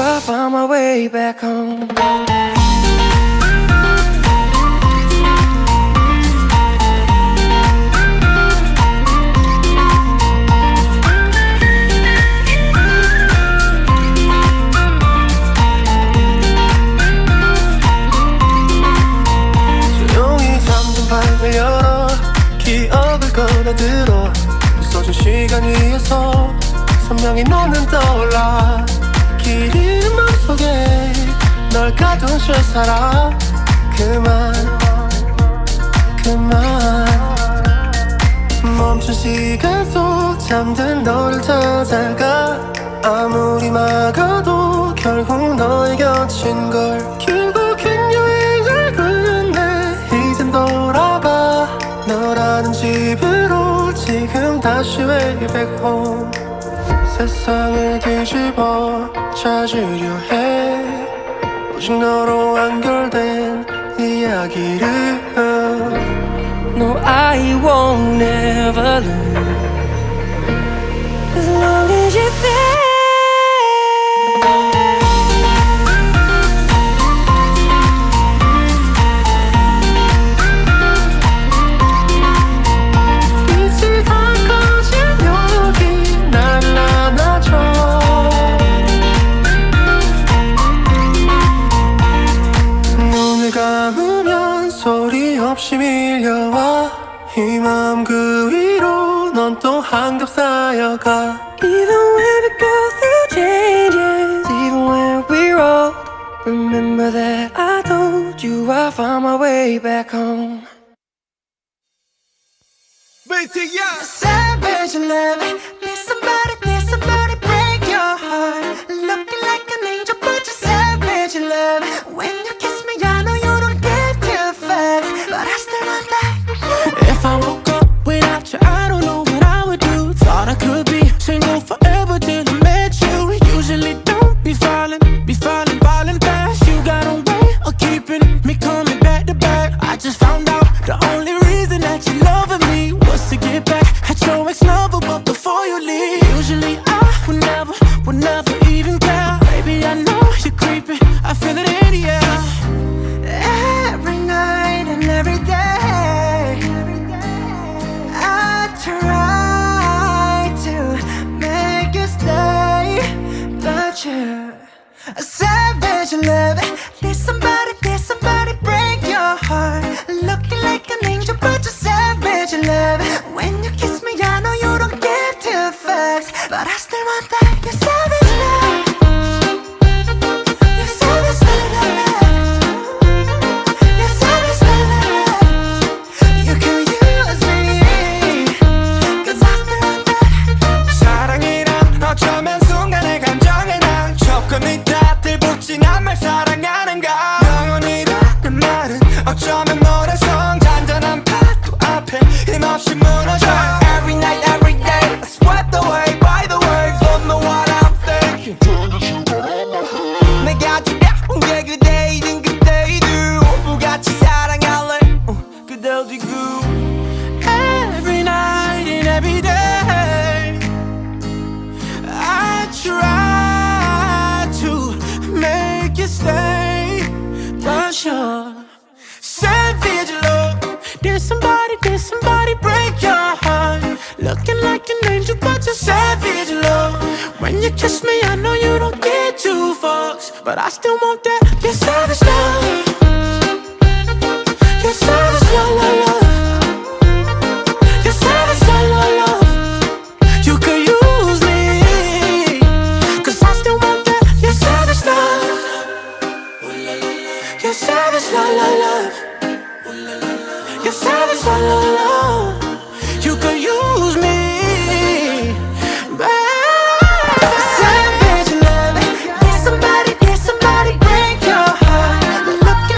I found my way back home. 조용히 잠든 방을 열어 기억을 걸어들어 부서진 시간 위에서 선명히 너는 떠올라 길 잃은 맘속에 널 가둔 실사라 그만 멈춘 시간 속 잠든 너를 찾아가 아무리 막아도 결국 너의 곁인 걸 결국엔 여행을 끝내 이젠 돌아가 너라는 집으로 지금 다시 way back home 세상을 뒤집어 찾으려 해 오직 너로 완결된 이야기를 No, I won't never lose as long as you're there. 빛이 다 꺼진 여기 나를 안아줘 눈을 감으면 소리 없이 밀려와 이 마음 그 위로 넌 또 한겹 쌓여가 Even when we go through changes, even when we're old, remember that I told you I found my way back home. Savage love, need somebody break your heart. Looking like an angel, but you're savage love. When you kiss me, I know you don't give two fucks, but I still want that. If I woke up without you, I don't know what I would do. Thought I could be single forever till I met you. Usually don't be falling fast. You got a way of keeping me coming back to back. I just found out the only reason that you loving me was to get back at your ex-lover, but before you leave, usually I would never even care. Baby, I know you're creeping, I feel it in the air. Every night and every day, I try to make you stay, but you're a savage love. Need somebody break your heart. Looking like an angel, but you're savage love. When you kiss me, I know you don't give two fucks, but I still want that. You're savage love. You're savage love. You're savage love. You can use me, 'cause I still want that. 사랑이란 어쩌면 순간의 감정에 난 조건이 다 들붙진 않말 사랑하는가 영원이라는 말은 어쩌면 모래성 잔잔한 파도 앞에 힘없이 무너져 Every night, every day swept away by the waves Don't know what I'm thinking 내가 두려운 게 그대이든 그대이든 오부같이 사랑할래 그대 어디고 Every night and every day I try to make you stay, but you're savage love. Did somebody break your heart? Looking like an angel, but you're savage love. When you kiss me, I know you don't get two fucks, but I still want that. You're savage love. You're savage love, love, love. You're savage love, love, love. You could use me, 'cause I still want that. You're savage love. You're savage love, love, love. You're savage love, love, love. You could use me, Savage love. Need somebody break your heart. Look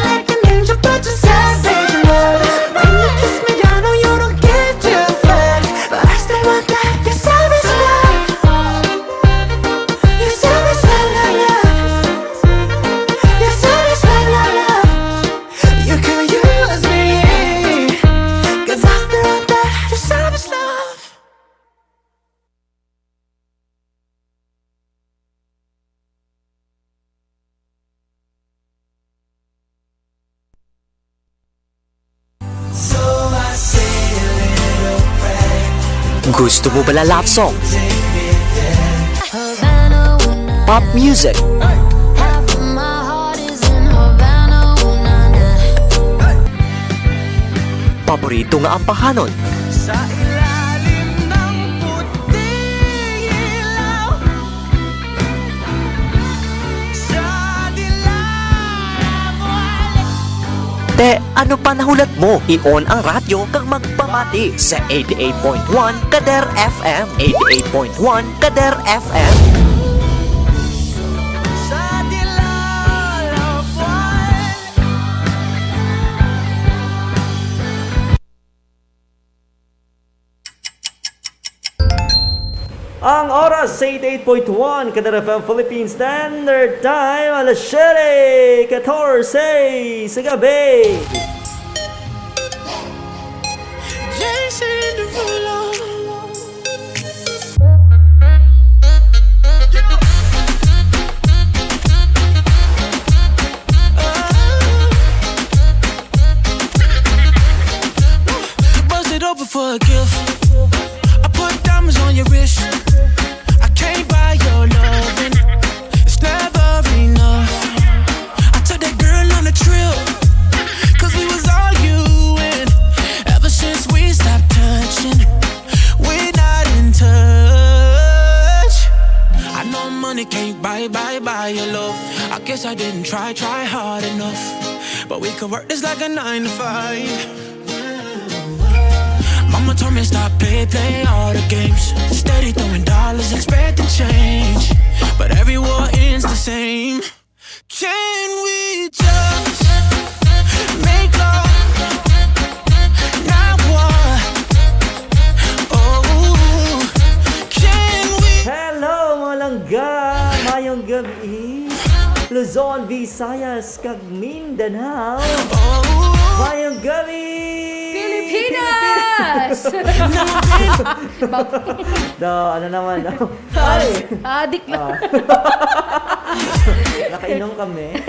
Gusto mo ba love song? Pop music? Paborito nga ang pahanon? Sa ilalim ng puting ilaw, sa dilam Te, ano pa nahulat mo? I-on ang radyo kag magpamati sa 88.1 Kader FM. 88.1 Kader FM. sa dilalawan. Ang oras sa 88.1 Kader FM Philippine Standard Time, alas 7:14 sa gabi. Jason Derulo. You bust it open for a gift. I put diamonds on your wrist. I can't buy your loving. It's never enough. I took that girl on a trip. Cause we was arguing. Ever since we stopped touching, we're not in touch. I know money can't buy your love. I guess I didn't try hard enough. But we could work this like a 9 to 5. Mama told me stop play all the games. Steady throwing dollars, expecting change. But every war ends the same. Can we just make love? Not war. Oh, can we? Hello mga langga, mayong gabi. Luzon, Visayas, kag Mindanao. Oh, Mayong gabi. Pilipinas! Ano naman? Ay! Adik lang. Nakainom kami.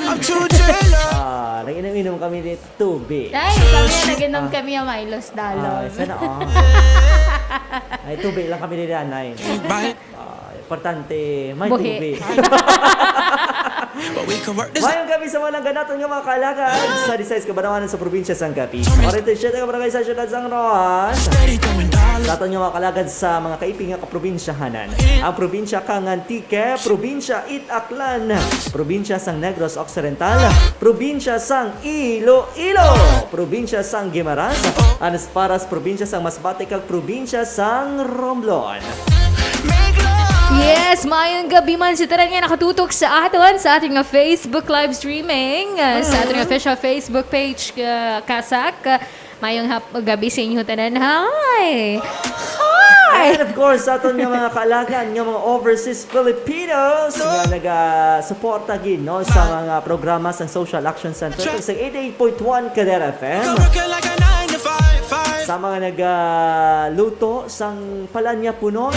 I'm too jealous. Nag-inom kami dito tubig. Ay, kami nag-inom kami ang Milos Dalon. Sana Ay, tubig lang kami nila, Nay. Bye. Importante, may Buhi. tubig. But we could work this. Mayong gabi sa walang ganaton nga mga kalakad sa Disais Kabanawanan sa probinsya sang Capiz. Marito siya nga barangay sa siyudad sang Rojas. Steady throwing dollars. Sa aton nga mga kalagad sa mga kaiping nga kaprobinsyahanan. Ang probinsya kang Antique, probinsya Itaklan, probinsya sang Negros Occidental, probinsya sang Iloilo, probinsya sang Guimaras, anas paras probinsya sang Masbate kag probinsya sang Romblon. Make love. Yes, mayong gabi man si Tarang nga nakatutok sa aton sa ating nga Facebook live streaming, sa ating official Facebook page, Kasak. Mayong gabi sa inyo tanan. Hi! And of course, sa aton nga mga kaalagan, nga mga overseas Filipinos nga naga-suporta gid no sa mga programa sa Social Action Center sa 88.1 Kader FM. Working like a 9 to 5. Sa mga nagaluto sang palanya punon,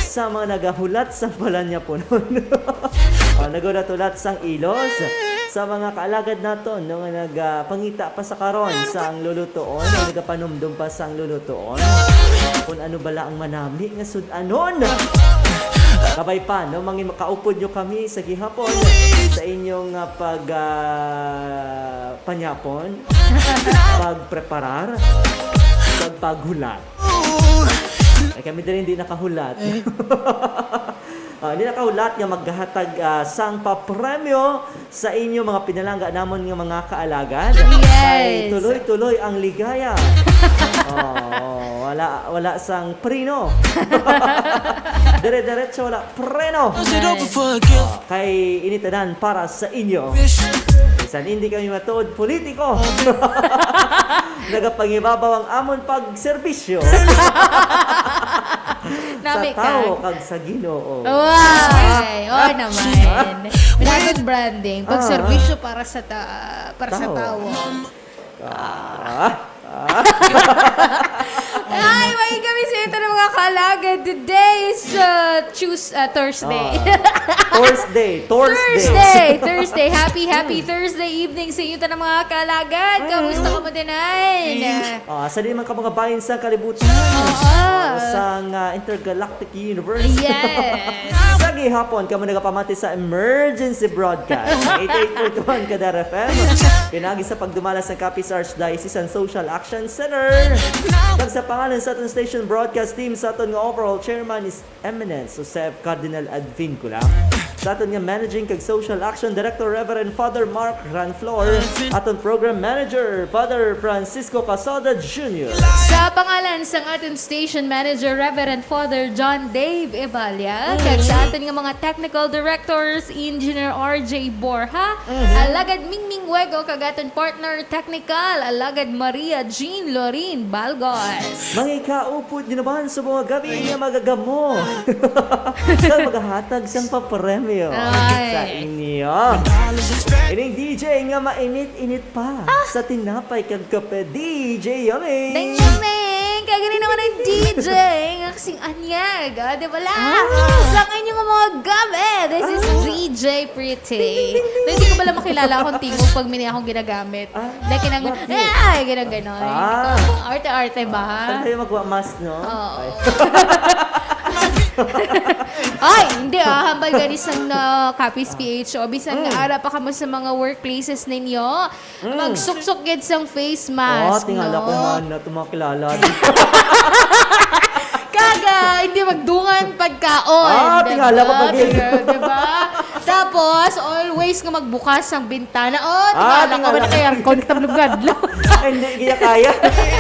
sa mga nagahulat sang palanya punon, nagulat-ulat sang ilos, sa mga kaalagad naton no, nga nagpangita pa sa karon sang lulutoon, nga nagapanumdum pa sang lulutoon, kung ano bala ang manami nga sudanon. Kabay pa, no, mangin makaupod nyo kami sa gihapon sa inyong panyapon, pagpreparar, paghulat. Ay kami din hindi nakahulat. Hindi nakahulat nga maghahatag sang papremyo sa inyo mga pinalangga namon nga mga kaalagad. Yes. Ay tuloy-tuloy ang ligaya. Wala sang preno. Dire-diretso wala preno. Bust it open for a gift. Kay initanan para sa inyo. Wish. Bisan hindi kami matuod politiko. Nagapangibabaw ang amon pagserbisyo. Sa Nami tao ka. kag sa Ginoo. Wow! Oo naman. Minagod branding. Pag-servisyo para sa tao. Ay, may kami sa ito ng mga kalagad. Today is choose Thursday. Thursday. Happy Thursday evening sa inyo ng mga kalagad. Kamusta ka mo dinan? Sa di man ka mga bayan sa kalibutan. Sa Intergalactic Universe. Yes. Sa gihapon, kamo nagapamati sa emergency broadcast. 88.1 Kadar FM. Pinagi sa pagdumala sa Capiz Archdiocese and Social Action Center. Kag sa pangalan sa aton station broadcast team sa aton nga overall chairman is Eminence Joseph Cardinal Advincula. Sa aton nga managing kag social action director Reverend Father Mark Ranflor. Aton program manager Father Francisco Casada Jr. Sa pangalan sa aton station manager Reverend Father John Dave Evalia. Kag sa aton nga mga technical directors Engineer RJ Borja. Alagad Mingming Wego kag aton partner technical Alagad Maria Jean Lorin Balgos. Mga ikaupod nyo naman sa mga gabi nga magagamo. Sa maghahatag sang papremyo Ay. sa inyo. Ining DJ nga mainit-init pa sa tinapay kag kape. DJ Yummy! Ding ding ding! Kagani naman ang DJ nga kasing anyag. Di ba lang? Sa inyong mga gabi, this is DJ Pretty. Hindi ko pala makilala akong tingog pag mini akong ginagamit. Dahil kinang, ay, ginang-ganon. Arte-arte ba? Saan kayo magwa-mask, no? Oo. Ay, hindi hambal ganis ang Capiz PH o bisan nga ara pa kamo sa mga workplaces ninyo. Magsuksok gid sang face mask. Tingala ko man na tumakilala. Kaga, hindi magdungan pagkaon. Tingala ko pag diba? Tapos, always nga magbukas ang bintana. Tingala ka ba na kaya kontam lugadlo? Hindi kaya.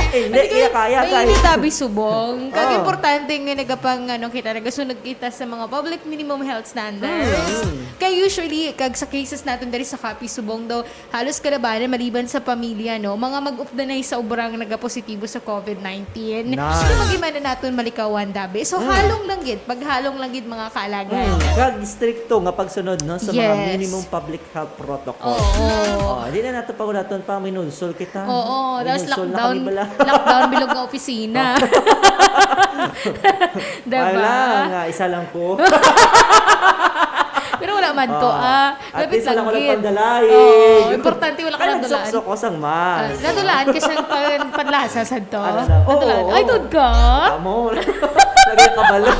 Hindi kaya. May initabi subong. Kag importante nga nagapang kita nagasunod kita sa mga public minimum health standards. Kaya usually kag sa cases natin diri sa Capiz subong daw halos kalabanan maliban sa pamilya no, mga mag-updanay sa ubrang nagapositibo sa COVID-19. So magimana naton malikawan dabi. So halong lang gid, paghalong lang gid mga kaalagan. Kag stricto nga pagsunod no sa mga minimum public health protocol. Hindi na nato pa naton pa minulsol kita. Tapos lockdown bilog nga opisina. Diba? Wala nga, isa lang po. Pero wala man to, At lapit least wala ko lang gid. pandalaig. Importante wala ka nadulaan. Nagsok ko sang mas. Nadulaan ka siyang panlasa sa to. Ano na? Nadulaan. Ay,tud ka? Amo. Lagi kabalo.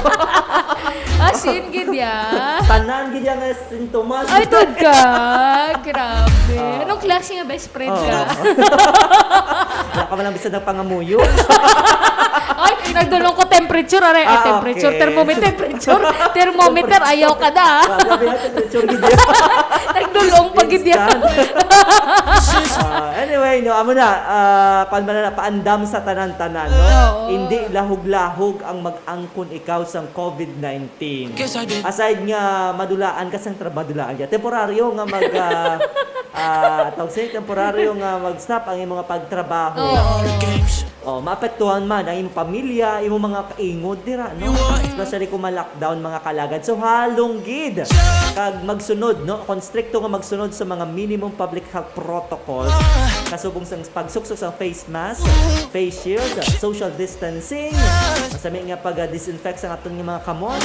Sin gid ya. Tanan gid yang sintomas. Ay,tud ka? Grabe. Anong klase nga best friend ka? Wala ka malang bisa ng pangamuyo. Ay, nagdulong ko temperature. Temperature. Okay. Thermometer. Ayaw ka na. Grabe na temperature gid yan. Nagdulong pag gid yan. Anyway, no, amo na, paandam sa tanan-tanan, no? Hindi lahog-lahog ang mag-angkon ikaw sang COVID-19. Aside nga madulaan ka sang trabadulaan ya. Temporaryo nga temporaryo nga mag-stop ang imong pagtrabaho. Maapektuhan man ang imong pamilya, imong mga kaingod dira, no? Especially kung ma-lockdown mga kalagad. So halong gid kag magsunod, no? Constricto nga magsunod sa mga minimum public health protocols. Kasubong sang pagsuksok sa face mask, face shield, social distancing, masami nga pag-disinfect sa atong mga kamot.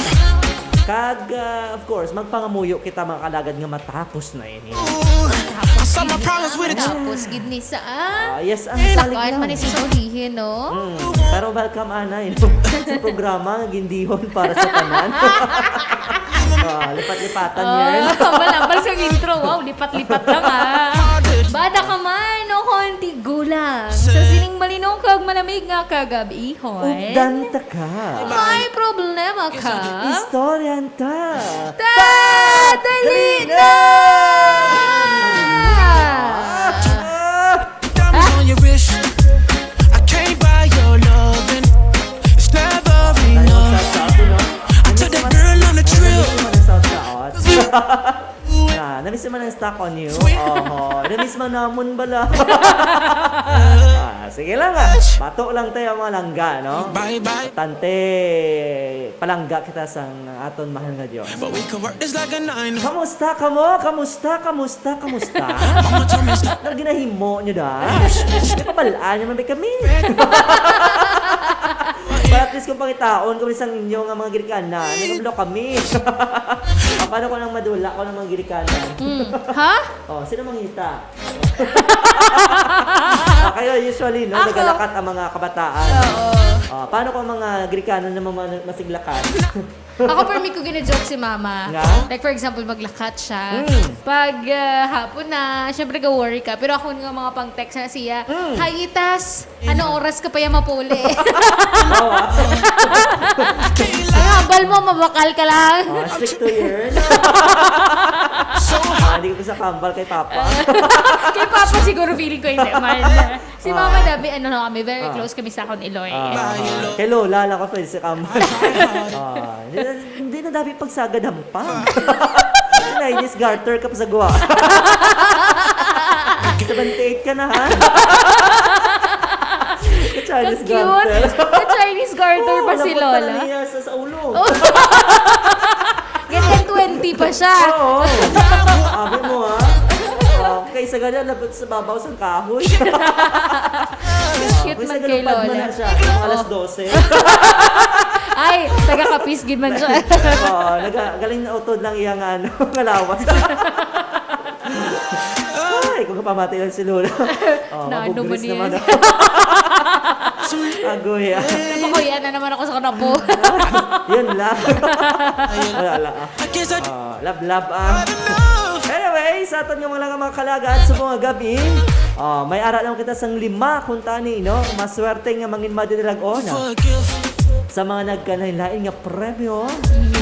Kag, of course, magpangamuyo kita mga kalagad nga matapos na ini. Tapos gid ni sa Yes, ang salig Kahit lang. man isasulihin, no? Pero welcome, Anay, no? Sa programa, gindihon para sa tanan. Lipat-lipatan yan. Malambal sa intro. Wow, lipat-lipat lang Bada ka man, no? Konti gulang. Sa sining malinong kag malamig nga kagabihon. Ugdanta ka. May problema ka. Istoryan ta. Dali na! Diamonds on your wrist. I can't buy your loving. It's never enough. I took that girl on a trip. Namiss naman ang stock on you. Namiss man namon bala. Sige lang Bato lang tayo mga langga, no? Bye-bye. Tante, palangga kita sang aton mahal nga Diyos. But we could work this like a 9 to Kamusta ka mo? Kamusta? Mama told me stop. Ano ginahimo nyo da? May pabalaan nyo man kami. Para at least kung pangitaon, kung isang inyo nga mga girikanan, nagablo kami. Paano ko nang madula ko ng mga girikanan? Ha? Oh, sino mangita? Kayo usually, no? Ako. Nagalakat ang mga kabataan. Oo. Paano ko mga girikanan na masiglakat? Ako per me ko gina-joke si mama. Nga? Like for example, maglakat siya. Mm. Pag hapon na, syempre ga-worry ka. Pero ako nga mga pang-text na siya, Hi, Itas! Ano oras ka pa yung mapuli? Ay, habal mo, mabakal ka lang. Stick to yours. Hindi ko sa kambal kay Papa. Kay Papa siguro feeling ko hindi man. Si Mama Dabi, ano na kami, very close kami sa akong Iloy. Kay Lola lang ako pwede sa kambal. Hindi na dapat pagsagad hampang. Chinese garter ka pa sa gawa. 78 ka na, ha? Chinese Cute! garter. The Chinese garter pa si Labot Lola. na niya sa ulo. Ganyan 20 pa siya. Oo. Sabi mo, ha? Kaysa ganyan, labot sa babaw sa kahoy. Cute Kaysa man ganun, kay pad mo Lola. na siya. Mga alas 12. Ay, taga-kapis gid man siya. Galing na utod lang iyang ngalawas. Ay, kung kapamati lang si Lola. Naano mo mabugris niya. naman. Agoy, ah. Napakuyan na naman ako sa kanapo. Yun lang. Wala lang. Love, Anyway, sa aton nga mga kalagad sa mga gabi, may ara lang kita sang 5 kung tani, no? Maswerte nga mangin madinilag ona. Sa mga nagkanahilain nga premyo,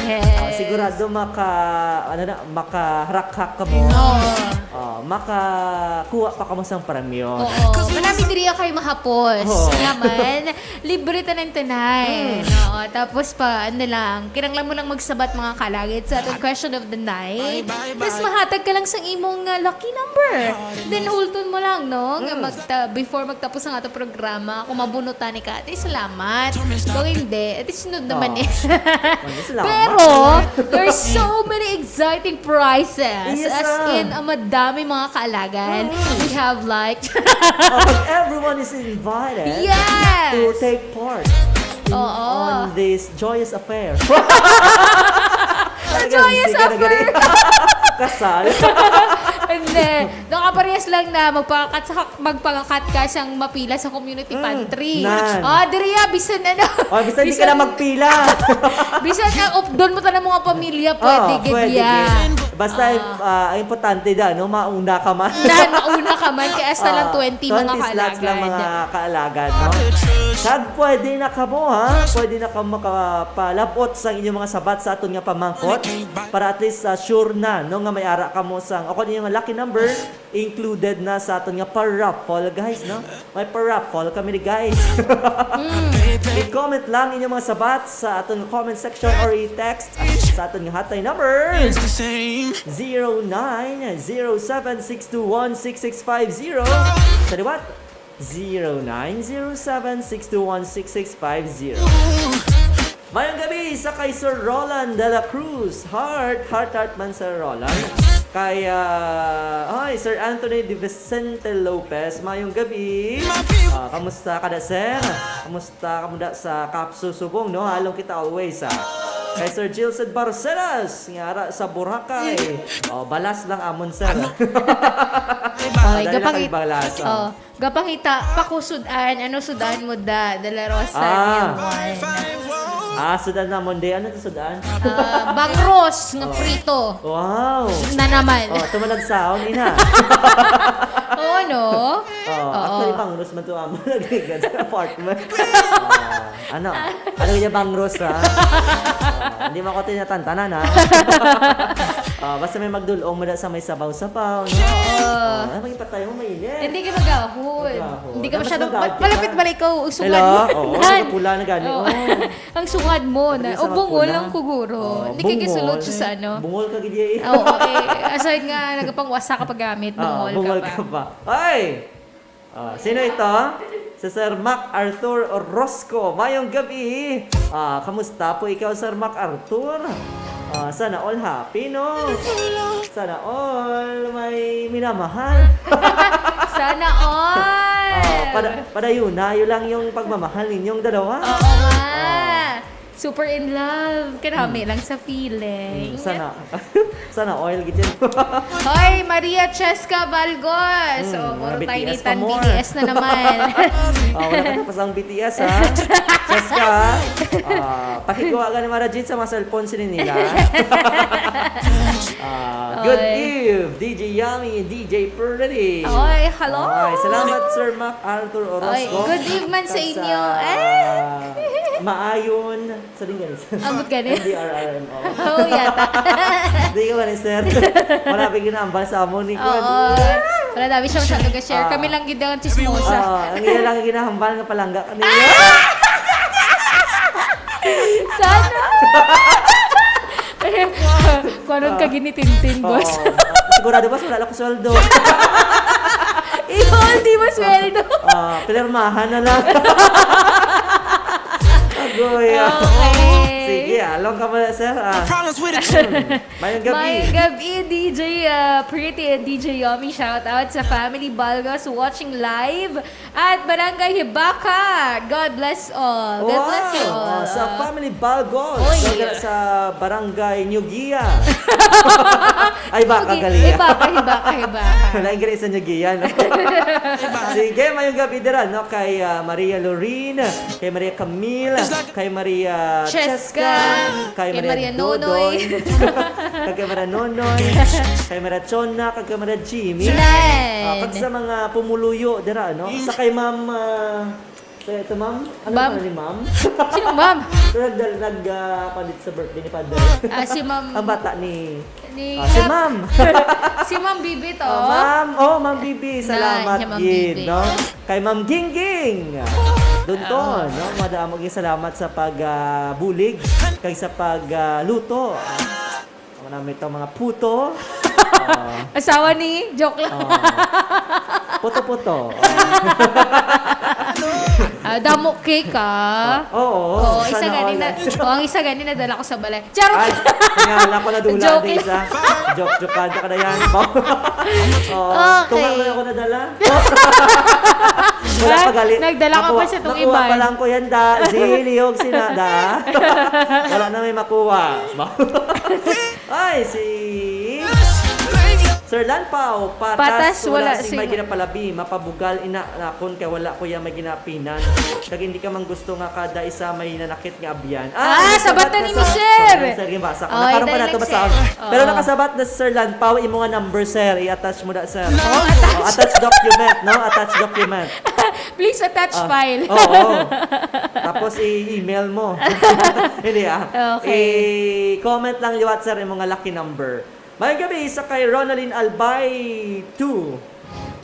Yes. sigurado makaharak-hak ka mo. Makakuha pa ka mo sang premyo. Oo. Manami diri kayo mahapos. Oo. Yaman, libre tanan tanay. Oo. Tapos pa, ano lang, kinanglan mo lang magsabat mga kalagit sa atong question of the night. Tapos mahatag ka lang sa imong lucky number. Then hulton mo lang, no? Nga before magtapos ang atong programa, kung mabunutan ni ka, salamat. Kung hindi, sunod naman eh. Salamat. Pero, there's so many exciting prizes. Yes, As in, madami mga kaalagan. We have like... Everyone is invited Yes! to take part on this joyous affair. Joyous affair! Kasal. Hindi. Nakaparehas lang na magpakakat ka siyang mapila sa community pantry. Nan. Diriya, bisan ano. Basta hindi ka na magpila. Bisan na, doon mo ta ng mga pamilya, pwede ganyan. Basta ang importante da, no? Mauna ka man. Mauna ka man, kaya hasta lang 20 mga 20 slots lang mga kaalagan. kaalagan, no? Kag pwede na ka mo, ha? Pwede na ka makapalabot sa inyong mga sabat sa aton nga pamangkot para at least sure na, no? Nga may ara ka mo sang, o kung yung lucky number, included na sa aton nga par-raffle, guys, no? May par-raffle kami ni guys. I-comment lang inyong mga sabat sa aton nga comment section or i-text sa aton nga hotline number 0907-621-6650. Sorry, what? 0907-621-6650. Mayong gabi sa kay Sir Roland de la Cruz. Heart man Sir Roland. Kay Sir Anthony de Vicente Lopez. Mayong gabi. Kamusta ka da, sir? Kamusta ka muna sa Kapso Subong, no? Halong kita always, Kay Sir Gilson Barcenas, ngara sa Boracay. Balas lang amon, sir. Okay, Dali na kay balas. gapangita, pakusudan, ano sudan mo da, Dela Rosa, Sudan na Monday. Ano ito sudan? bangros, nga prito. Wow! Na naman. Tumalag sound, ina. Oo, no? Actually, bangros man ito amo. Nagigad sa apartment. Ano yung bangros, ha? Hindi mo ako tinatantanan, ha? Basta may magdulong mo sa may sabaw-sabaw, no? Maging patay mo, mainit. Hindi ka mag-ahon. Hindi ka masyadong, malapit balik ko, usungad Hello? mo. Oo, pula na gani. Ang sungad mo na. Sa Bungol mapula. lang kuguro. Hindi ka gisulod siya sa ano. Bungol ka gidi. Oo, aside nga, nagpangwasa ka paggamit, bungol ka pa. Ay! Sino ito? Si Sir Mac Arthur Orozco. Mayong gabi. Kamusta po ikaw, Sir Mac Arthur? Sana all happy, no? Sana all may minamahal. Sana all! Padayon na, yun lang yung pagmamahal ninyong dalawa. Oo nga. Super in love. Kanami lang sa feeling. Sana. Sana oil gitin. Hoy, Maria Cheska Balgos. mga Puro tayo BTS ni pa Tan more. BTS na naman. Wala ka tapos ang BTS, ha? Cheska, pakikuha ka ni Marajit sa mga cellphone sila nila. Good Oy. eve, DJ Yummy, DJ Pretty. Hoy, hello. Ay, salamat Sir Mac Arthur Orozco. Oy, good eve man sa inyo. Maayon. Sa din guys. Abot ka din. DRRMO. Oo, yata. Hindi ka ba ni Sir? Wala pa ginambal sa amon ni Kwan. Oo. Wala dami siya masyadong ka-share. Kami lang gid ang chismosa. Ang ina lang ginahambal nga palangga kanila. Sana. Kung anong ka ginitintin, boss. Sigurado ba wala ko sweldo? Iyon, di ba sweldo? Pinirmahan na lang. Agoy. Okay. Sige, along ka muna, sir. Problems with it. Mayang gabi. Mayang gabi, DJ Pretty and DJ Yomi. Shout out sa Family Balgos watching live at Barangay Hibaka. God bless all. God bless you all. Sa Family Balgos. Oy. Sa Barangay New Gia. Ay, baka Okay, galia. Hibaka. Wala yung galing sa New Gia, no? Sige, mayang gabi dira, no? Kay Maria Lorene, kay Maria Camille, kay Maria Cheska, kay Maria Nonoy. kay Maria Nonoy, kay Maria Chona, kay Maria Jimmy. Nine. Pag sa mga pumuluyo dira, no? Sa kay Ma'am ito, Ma'am? Ano Ma'am? pa ni Ma'am? Sinong ma'am? Nag-palit sa birthday ni Padre. Si Ma'am. Ang bata ni... Ni si Ma'am. Si Ma'am Bibi to. Ma'am Bibi, salamat Ma'am gid, Bibi. no? Kay Ma'am Gingging. Doon to, no? Madamo gyud salamat sa pagbulig kay sa pagluto. Marami to mga puto. Asawa ni? Joke lang. Puto-puto. Damo cake ah. Oo. Oo, isa sana gani all. na. Ang isa gani na dala ko sa balay. Charot. Ay, tingala ko na dula Joke di sa. Joke ka na yan. Okay. Tunga na ako nadala. Wala pa gali. Nagdala ka pa sa itong Nakuha iba. pa lang ko yan da. Ziliyog sinada. Wala na may makuha. Ay, si... Sir Lanpao, Patas, wala si may sing- ginapalabi, mapabugal ina nakon kay wala ko ya may ginapinan. Kag hindi ka man gusto nga kada isa may nanakit nga abyan. sabat na ni sa- Sir. Sir, basa ko. Oy, Nakaroon pa dali nato lang, basa. Sir. Pero Oo. nakasabat na si Sir Lanpao imo nga number, sir. I-attach mo na, sir. attach. Attach document, no? Attach document. Please attach file. Oo. Tapos i-email mo. Hindi Okay. I-comment lang liwat, sir, yung mga lucky number. Mayang gabi sa kay Ronaldin Albay 2.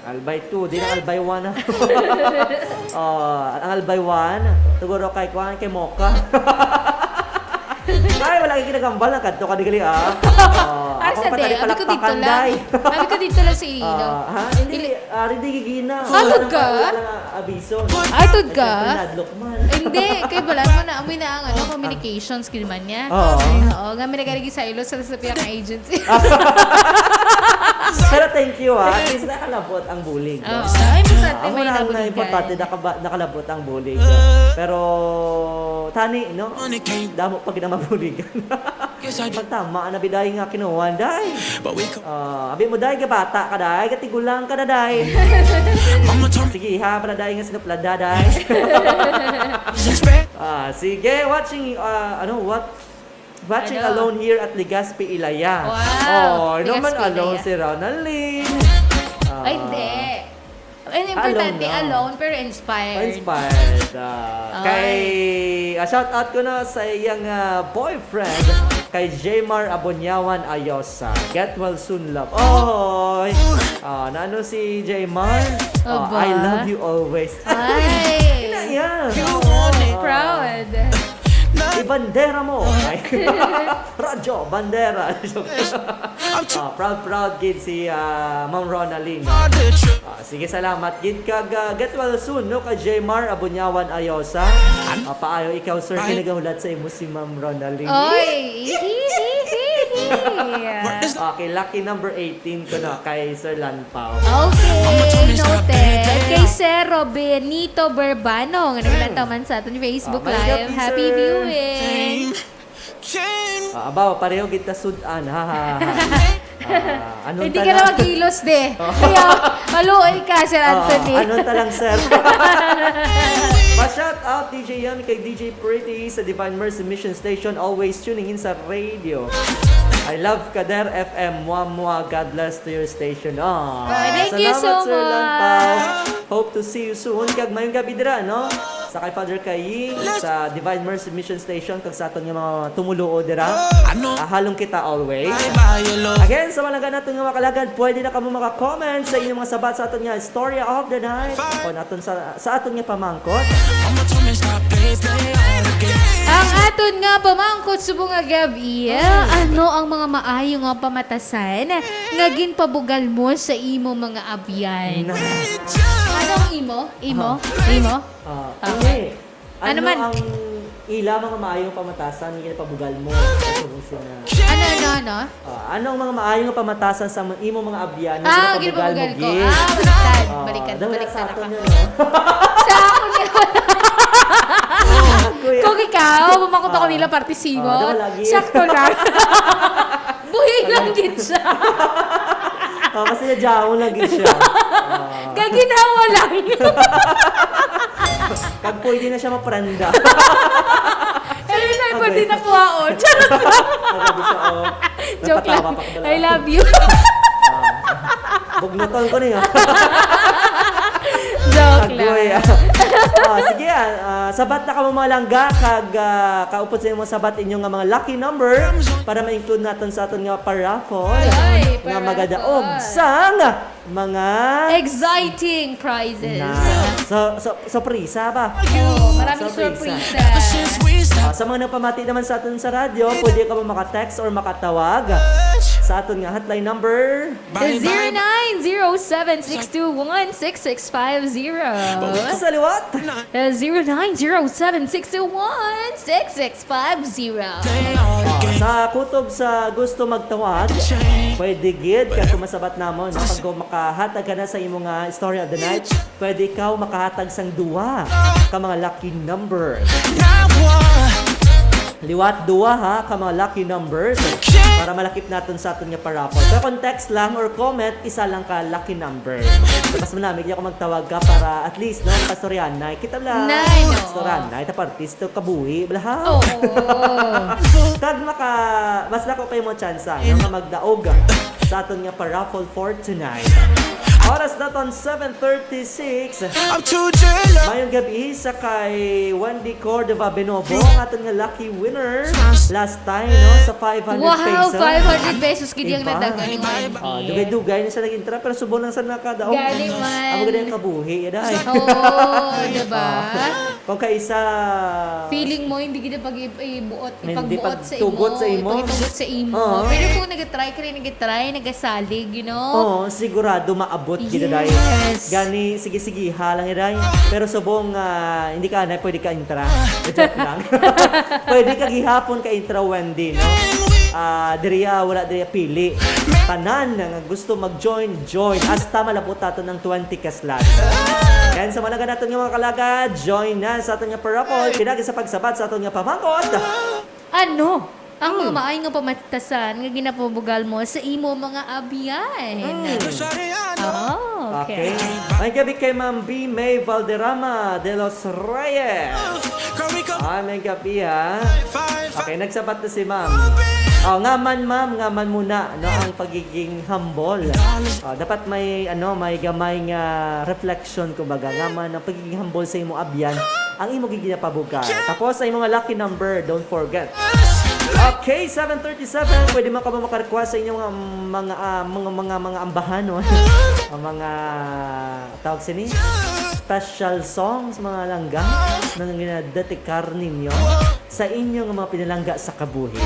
Albay 2, di na Albay 1. Ang Albay 1, siguro kay Kwan, kay Mocha. Ay, wala kang kinagambal na kadto ka digali Ay, sa day. Abi ko dito lang. Abi ko dito lang sa Iloilo. Hindi, hindi gigina. Hatod ka? Wala lang abiso. Ay, tud ka? Pinadlock man. Hindi, kay balan mo na amoy na ang communications kin man niya. Oo. Oo, nga mi nagaligi sa ilo sa pinaka agency. Pero thank you, at least nakalabot ang bulig. Oo. Ay, masante Ang may una na nabuligan. importante, nakalabot ang bulig. Pero, tani, no? Damo pag na mabuligan. Pagtama, na biday nga kinuwan, day. Abi mo, day, ka bata ka, day. Katigulang ka na, day. Sige, ha, para day nga sinuplada, day. Sige, watching, Watching Ano? alone here at Legazpi, Ilaya. Wow, Oh, naman Legazpi, alone Ilaya. si Ronaldin. Ay, hindi. Ang importante, Alone, no? alone, pero inspired. Inspired. Ay. Shout out ko na sa iyang boyfriend, kay Jmar Abonyawan Ayosa. Get well soon, love. Oy! Naano si Jmar? Aba. I love you always. Ay, Yan. proud. Ibandera mo. Ay. Radyo, bandera. Proud gid si Ma'am Ronaldin. Sige, salamat gid kag get well soon no kay Jmar Abunyawan Ayosa. Paayo ikaw, sir, kinagahulat sa imo si Ma'am Ronaldin. Oy! Okay, lucky number 18 ko na kay Sir Lanpao. Okay, noted. Kay Sir Benito Berbano, nga naglantaw man sa ating Facebook may Live. gabi, Happy sir. viewing! Abaw, pareho kita sudan. Ha, ha, ha. Anong Hindi ka na magkilos, de. Kaya, maluoy ka, Sir Anthony. Anong talang, sir? Pa-shout out DJ Yami kay DJ Pretty sa Divine Mercy Mission Station, always tuning in sa radio. I love Kader FM. Mwah, God bless to your station. Thank you so Sir much. Lanpao. Hope to see you soon. Kag mayong gabi dira, no? Sa kay Father Kaying sa Divine Mercy Mission Station kag sa aton nga mga tumuluo dira. Halong kita always. Again, sa mga natin nga makalagad, pwede na kamo maka-comment sa inyong mga sabat sa aton nga Story of the Night o naton sa aton nga pamangkot. Ang aton nga pamangkot subong nga gabi, ano ang mga maayo nga pamatasan nga ginpabugal mo sa imo mga abyan? Anong imo? Imo? Okay. Ano man? ang ila mga maayong pamatasan nga pabugal mo? Ano? Ano ang mga maayong pamatasan sa imo mga abyan nga Ginpabugal ginapabugal mo? ko. Gid? Balikan Sa aton ako. yun, no? Sa ako niya. Kuya. Kung ikaw, pamangkot ako nila partisimo. daw lagi. Sakto lang. Buhay lang din siya. Kasi nadyaon lang gid siya. Gaginawa lang. Kag pwede na siya mapranda. Pero na pwede na kuhaon. Charot lang. Sabi siya, Joke lang. napatawa pa ko I love you. Bugnuton ko niya. Joke Agoy. lang. Sige, sabat na ka mo mga langga kag kaupod sa inyo sabat inyong nga mga lucky number para ma-include natin sa aton nga paraffol Ay, nga paraffol. magadaog sang mga Exciting prizes. sorpresa ba? Maraming Sorpresa. sorpresa. Sa mga nagpamati naman sa aton sa radyo, pwede ka mo maka-text or makatawag sa aton nga hotline number. 0907-621-6650. Sa liwat. 0907-621-6650. Sa kutob sa gusto magtawag, pwede gid ka sumasabat namon. Pag makahatag ka na sa imong nga story of the night, pwede ikaw makahatag sang duwa ka mga lucky numbers. Liwat duwa ha, ka mga lucky numbers para malakip natin sa aton nga paraffol. Pero kung text lang or comment, isa lang ka lucky number. Tapos manamig ako magtawag ka para at least, no, pastoryan na, kita lang. Nay, no. Pastoryan na, ita partisto, kabuhi, blaha. Oo. Kag mas nako kayo mo chance nga magdaog sa aton nga paraffol for tonight. Oras na ton 7:36. Mayong gabi sa kay Wendy Cordova Benobo, ang aton nga lucky winner last time, no, sa 500 Wow, pesos. 500 pesos kid yung Diba? nadagan. Dugay-dugay na siya nag-intra pero subo lang sa nakadaog. Gali man. Amo ganda yung kabuhi, yaday. Oo, diba? Kung kaisa Feeling mo, hindi kita pag-ibuot, Hindi ipagbuot sa imo. pagtugot sa imo. Ipagtugot sa imo. Oo. Pero kung nag-try ka rin, nagasalig, you know? Oo, sigurado maabot kita dahil. Yes. Gani, sige, halang iday. Pero subong, hindi ka na, pwede ka intra. Joke lang. Pwede ka gihapon ka intra, Wendy, no? Diriya, wala diriya pili. Tanan nga gusto mag-join, join. Hasta malabot nato ng 20 ka slots. Kaya sa mga natin nga mga kalagad, join na sa ating nga parapol. Pinagi sa pagsabat sa ating nga pamangkot. Ano? Ang mga maay nga pamatasan nga ginapabugal mo sa imo mga abyan. Oh, Okay. okay. May gabi kay Ma'am B. May Valderrama de los Reyes. May gabi ha. Okay, nagsabat na si Ma'am. Ngaman ma'am, ngaman muna no ang pagiging humble. Dapat may may gamay nga reflection kumbaga ngaman ang pagiging humble sa imong abyan ang imong giginapabugal. Tapos sa imong lucky number, don't forget. Okay, 7:37. Pwede man ka ba makarequest sa inyong mga ambahan, no? Ang mga tawag sini special songs, mga langga na ginadatikar ninyo sa inyong mga pinalangga sa kabuhi.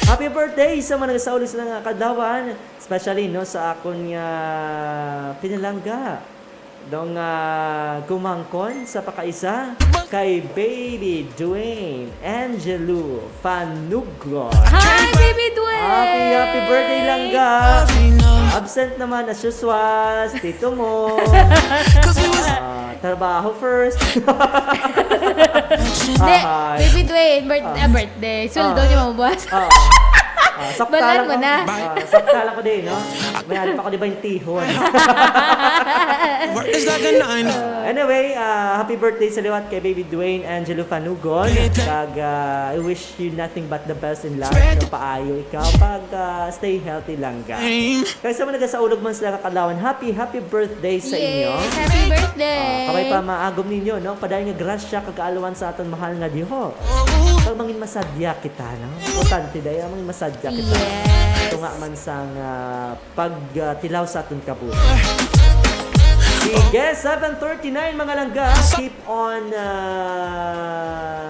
Happy birthday sa mga nagsauli sa nga kadawan, especially no sa akon nga pinalangga. Dong kumangkon sa pakaisa kay Baby Dwayne Angelo Fanugon. Hi, Baby Dwayne! Happy birthday Langga. Absent naman as usual, tito mo. Trabaho first. Hindi, Baby Dwayne, birthday. Sweldo niyo mabubuas. Saktalan Balan mo na. Saktalan ko din, no? May ano pa ko di ba yung tihon? It's like a nine. Anyway, happy birthday sa liwat kay Baby Dwayne Angelo Fanugon. Kag I wish you nothing but the best in life. So, paayo ikaw pag stay healthy lang ga. Kaya sa mga nagasaulog man sila kakalawan, happy birthday sa inyo. Yes, happy birthday. Kabay pa maagom ninyo, no? Padayon nga grasya kagaaluan sa aton mahal nga Diho. Pag mangin masadya kita, no? Importante dayo, mangin masadya kita. Yes. Ito nga man sang pagtilaw sa aton kabuhi. Sige, 7:39 mga langga. Keep on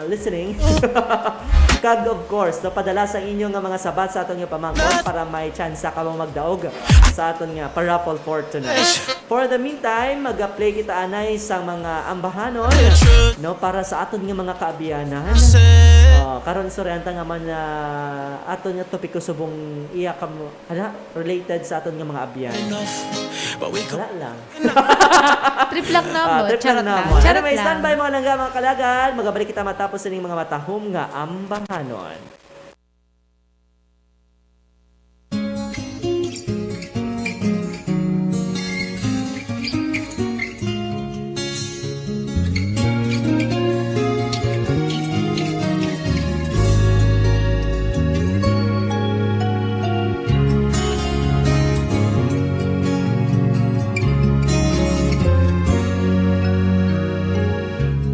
listening. Kag of course, napadala sa inyo nga mga sabat sa aton nga pamangkot para may chance ka mong magdaog sa aton nga paraffle for tonight. For the meantime, mag-play kita anay sa mga ambahanon, no, para sa aton nga mga kaabiyanan. Karon istoryanta nga man aton nga topiko subong iya kamo related sa aton nga mga abiyanan. Wala lang. Trip lang na mo. Trip Charot lang lang. na mo. Charot Anyway, lang. standby mga langga, mga kalagan. Magabalik kita matapos sa mga matahom nga ambahanon.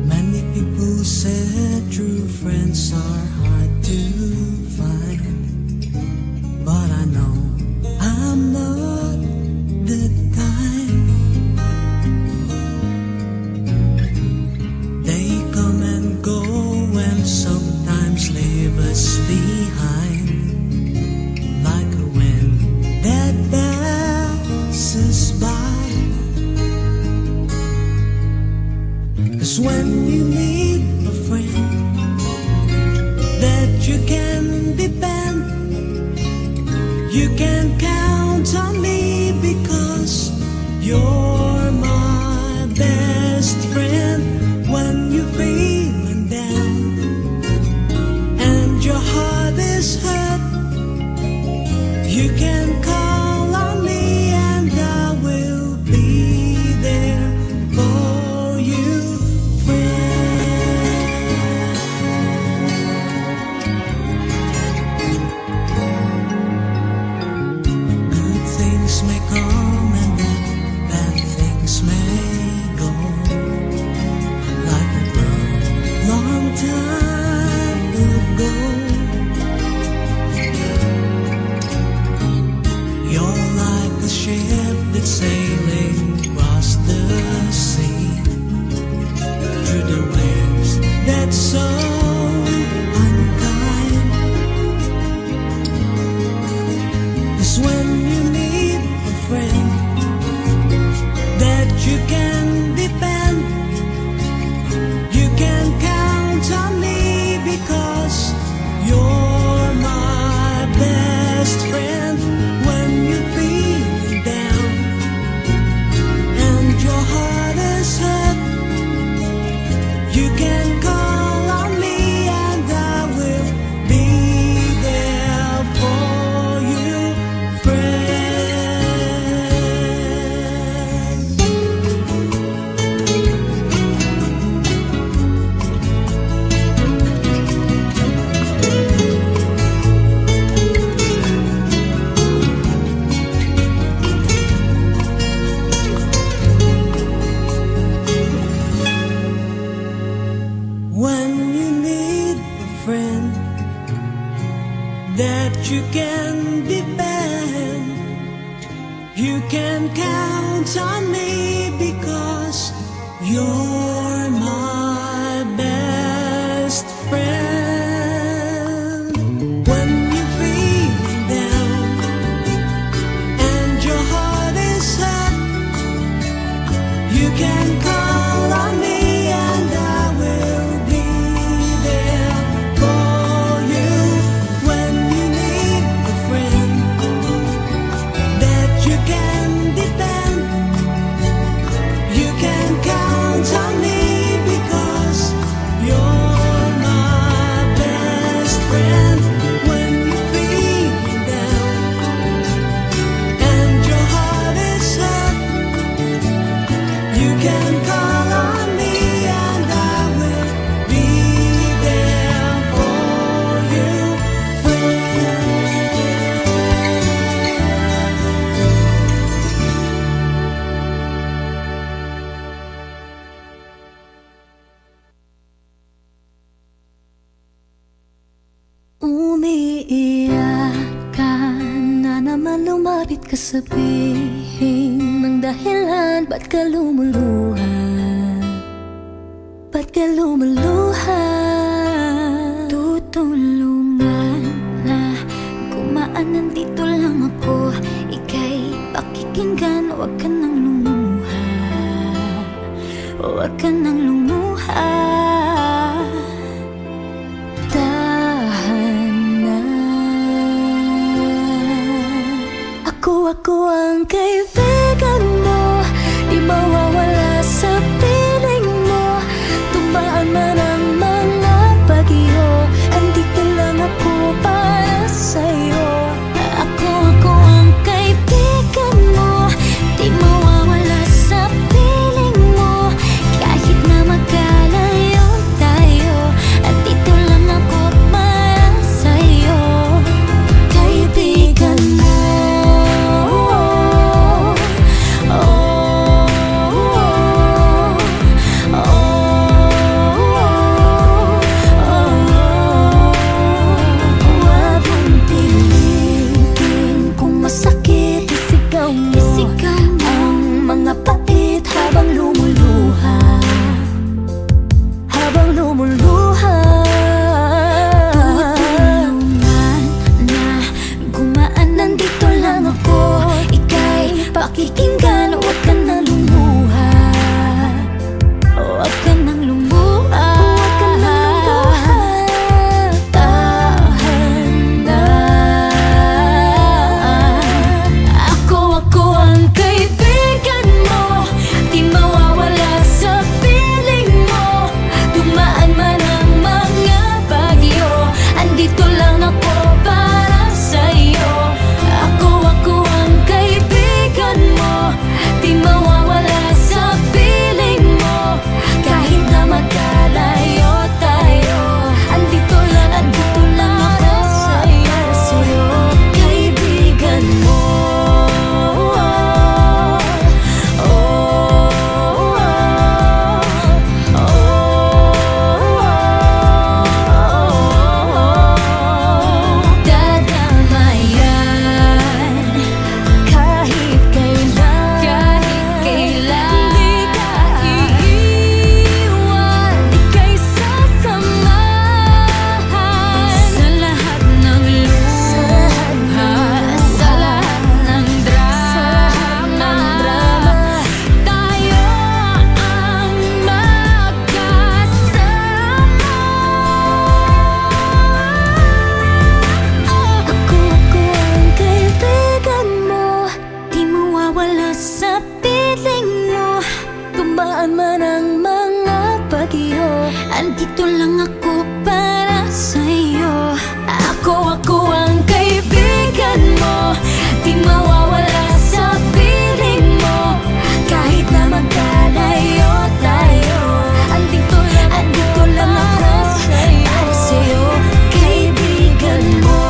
Many people said true friends are hard to find, but I know I'm not the kind. They come and go and sometimes leave us behind, like a wind that passes by. 'Cause when you need a friend that you can depend, you can count on me because you're my best friend. When you're feeling down and your heart is hurt, you can call on me and I will be there for you. Good things may come and then bad things may go, like a long time ago. You're like a ship that's sailing across the sea, through the waves that's so unkind. 'Cause when you need a friend that you can depend, you can count on me because you're my best friend. When you're feeling down and your heart is hurt, you can call on me and I will be there for you, friend. When you need a friend that you can depend, you can count on me because you're my best friend. When you're feeling down and your heart is hurt, you can call on me and I will be there for you. When you need a friend lumapit ka sabihin ng dahilan ba't ka lumuluha? Ba't ka lumuluha? Tutulungan na gumaan, nandito lang ako. Ika'y pakikinggan, huwag ka nang lumuha. Huwag ka nang lumuha. Tahan na. Ako ang kaibigan mo, di mawawala sa piling mo. Tumaan man ang mga bagyo, andito lang ako para sa'yo. Ako ang kaibigan mo, di mawawala sa piling mo. Kahit na magkalayo tayo, andito lang ako para sa'yo. Kaibigan mo. Pakikinggan, huwag ka nang lumuha. Huwag ka nang lumuha. Huwag ka nang lumuha. Tahan na. Ako ang kaibigan mo, di mawawala sa piling mo. Dumaan man ang mga bagyo, andito lang ako para sa'yo. Ako ang kaibigan mo, di mawawala sa piling mo. Kahit na magkalayo tayo, andito lang ako para sa'yo. Kaibigan mo. Dadamayan kahit kailan, di ka iiwan, ika'y sasamahan sa lahat ng luha, sa lahat ng drama. Tayo ang magkasama. Ako ang kaibigan mo, di mawawala sa piling mo. Tumaan man ang mga bagyo, andito lang ako para sa'yo. Ako ang kaibigan mo, di mawawala sa piling mo. Kahit na magkalayo tayo, andito lang ako para sa'yo. Kaibigan mo.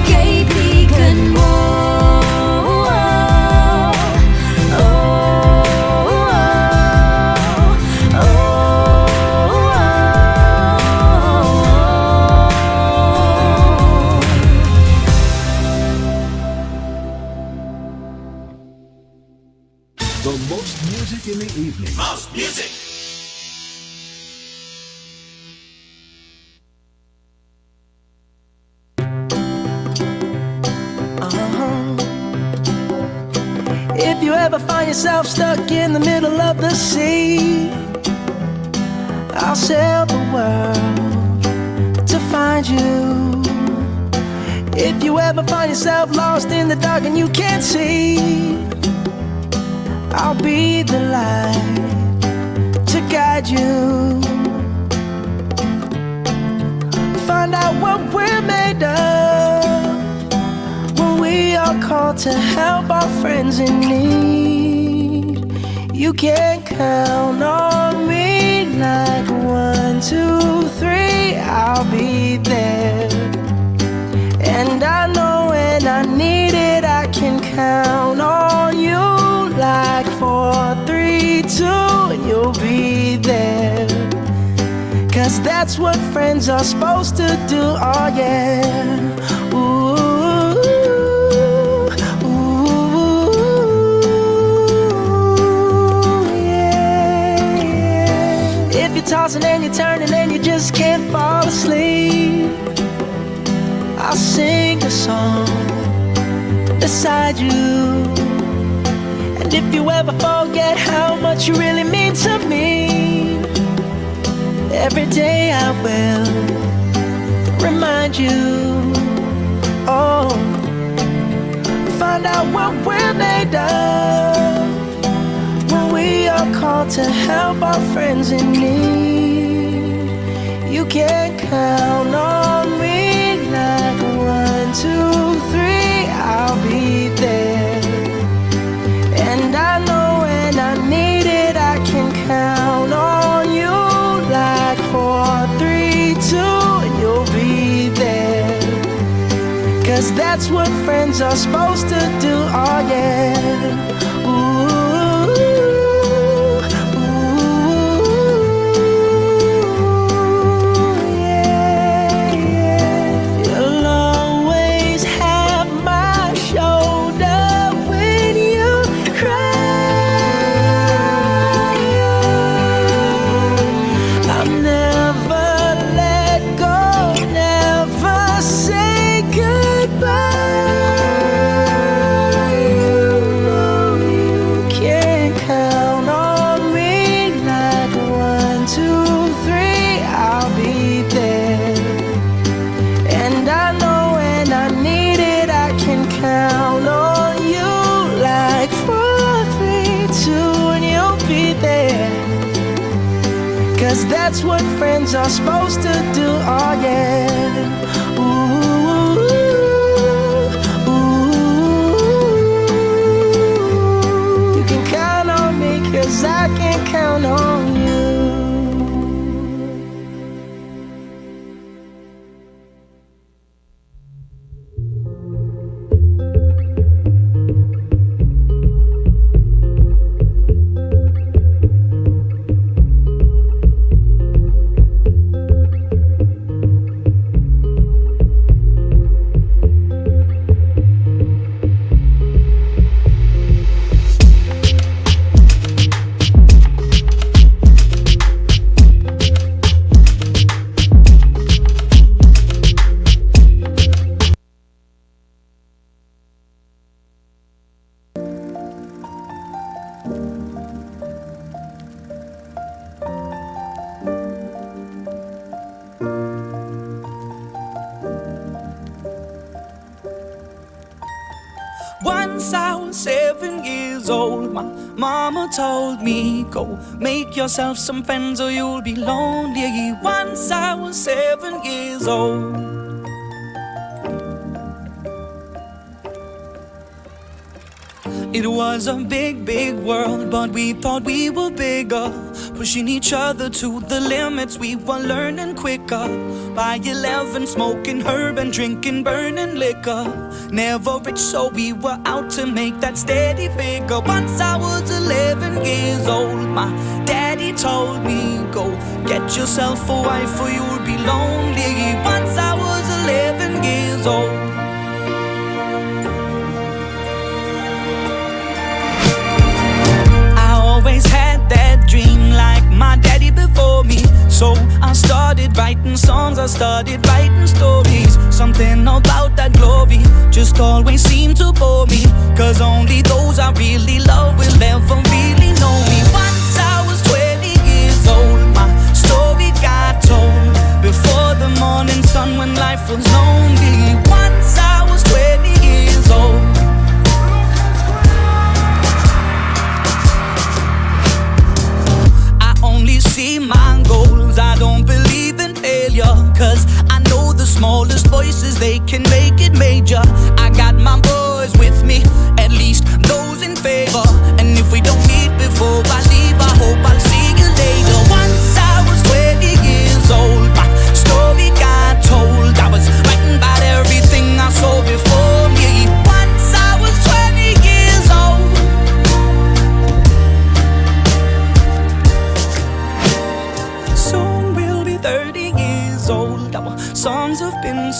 Kaibigan mo. The most music in the evening. If you ever find yourself stuck in the middle of the sea, I'll sail the world to find you. If you ever find yourself lost in the dark and you can't see, I'll be the light to guide you. Find out what we're made of when we are called to help our friends in need. You can count on me like 1, 2, 3, I'll be there. And I know when I need it, I can count on you like 4, 3, you'll be there. 'Cause that's what friends are supposed to do, oh yeah. Ooh, ooh, yeah. If you're tossing and you're turning and you just can't fall asleep, I'll sing a song beside you. And if you ever forget how much you really mean to me, every day I will remind you. Oh, find out what we're made of when we are called to help our friends in need. You can count on me like 1, 2, 3, I'll be there. And I know when I need it, I can count on you like 4, 3, 2, and you'll be there. 'Cause that's what friends are supposed to do, oh yeah. Ooh, ooh, yeah, yeah. You'll always have my shoulder when you cry. I'll never let go, never say goodbye. You know you can count on me like 1, 2, 3, I'll be there. And I know when I need it, I can count on you like 4, 3, 2, and you'll be there. 'Cause that's what friends are supposed to do, oh yeah. Ooh, ooh, you can count on me 'cause I can count on you. Once I was 7 years old, my mama told me, go make yourself some friends or you'll be lonely. Once I was 7 years old. It was a big, big world, but we thought we were bigger, pushing each other to the limits. We were learning quicker. By 11, smoking herb and drinking burning liquor. Never rich, so we were out to make that steady figure. Once I was 11 years old, my daddy told me, go get yourself a wife or you'll be lonely. Once I was 11 years old. Always had that dream like my daddy before me. So I started writing songs, I started writing stories. Something about that glory just always seemed to bore me. 'Cause only those I really love will ever really know me. Once I was 20 years old, my story got told before the morning sun when life was lonely. Once I was 20 years old. See my goals, I don't believe in failure. 'Cause I know the smallest voices, they can make it major. I got my boys with me, at least those in favor. And if we don't meet before I leave, I hope I'll see you later. Once I was 20 years old, my story got told. I was writing about everything I saw before me. Once I was 20 years old.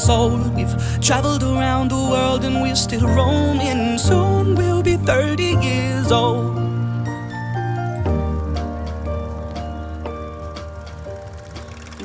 soul. We've traveled around the world and we're still roaming. Soon we'll be 30 years old.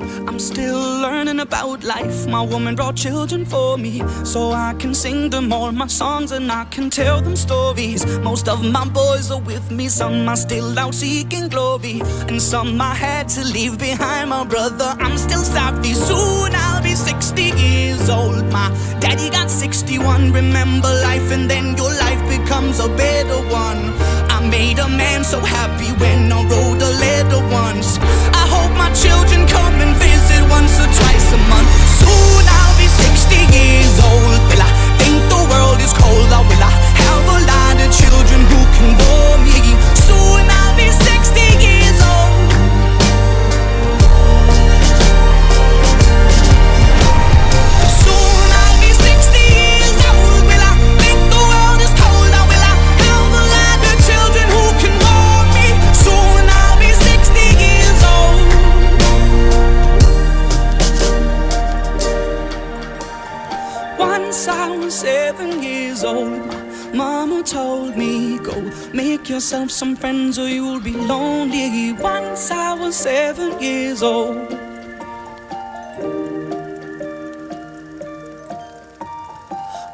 I'm still learning about life. My woman brought children for me, so I can sing them all my songs and I can tell them stories. Most of my boys are with me, some are still out seeking glory, and some I had to leave behind. My brother, I'm still savvy. Soon I'll be 60 years old. My daddy got 61. Remember life and then your life becomes a better one. I made a man so happy when I wrote a letter once. I hope my children come and visit once or twice a month. Soon I'll be 60 years old. Will I think the world is cold, or will I have a lot of children who can bore me? Soon I'll be 60 years old. Soon I'll be 60 years old. Will I think the world is cold, or will I have a lot of children who can bore me? Soon I'll be 60 years old. Once I was 7 years old, my mama told me, go make yourself some friends or you'll be lonely. Once I was 7 years old.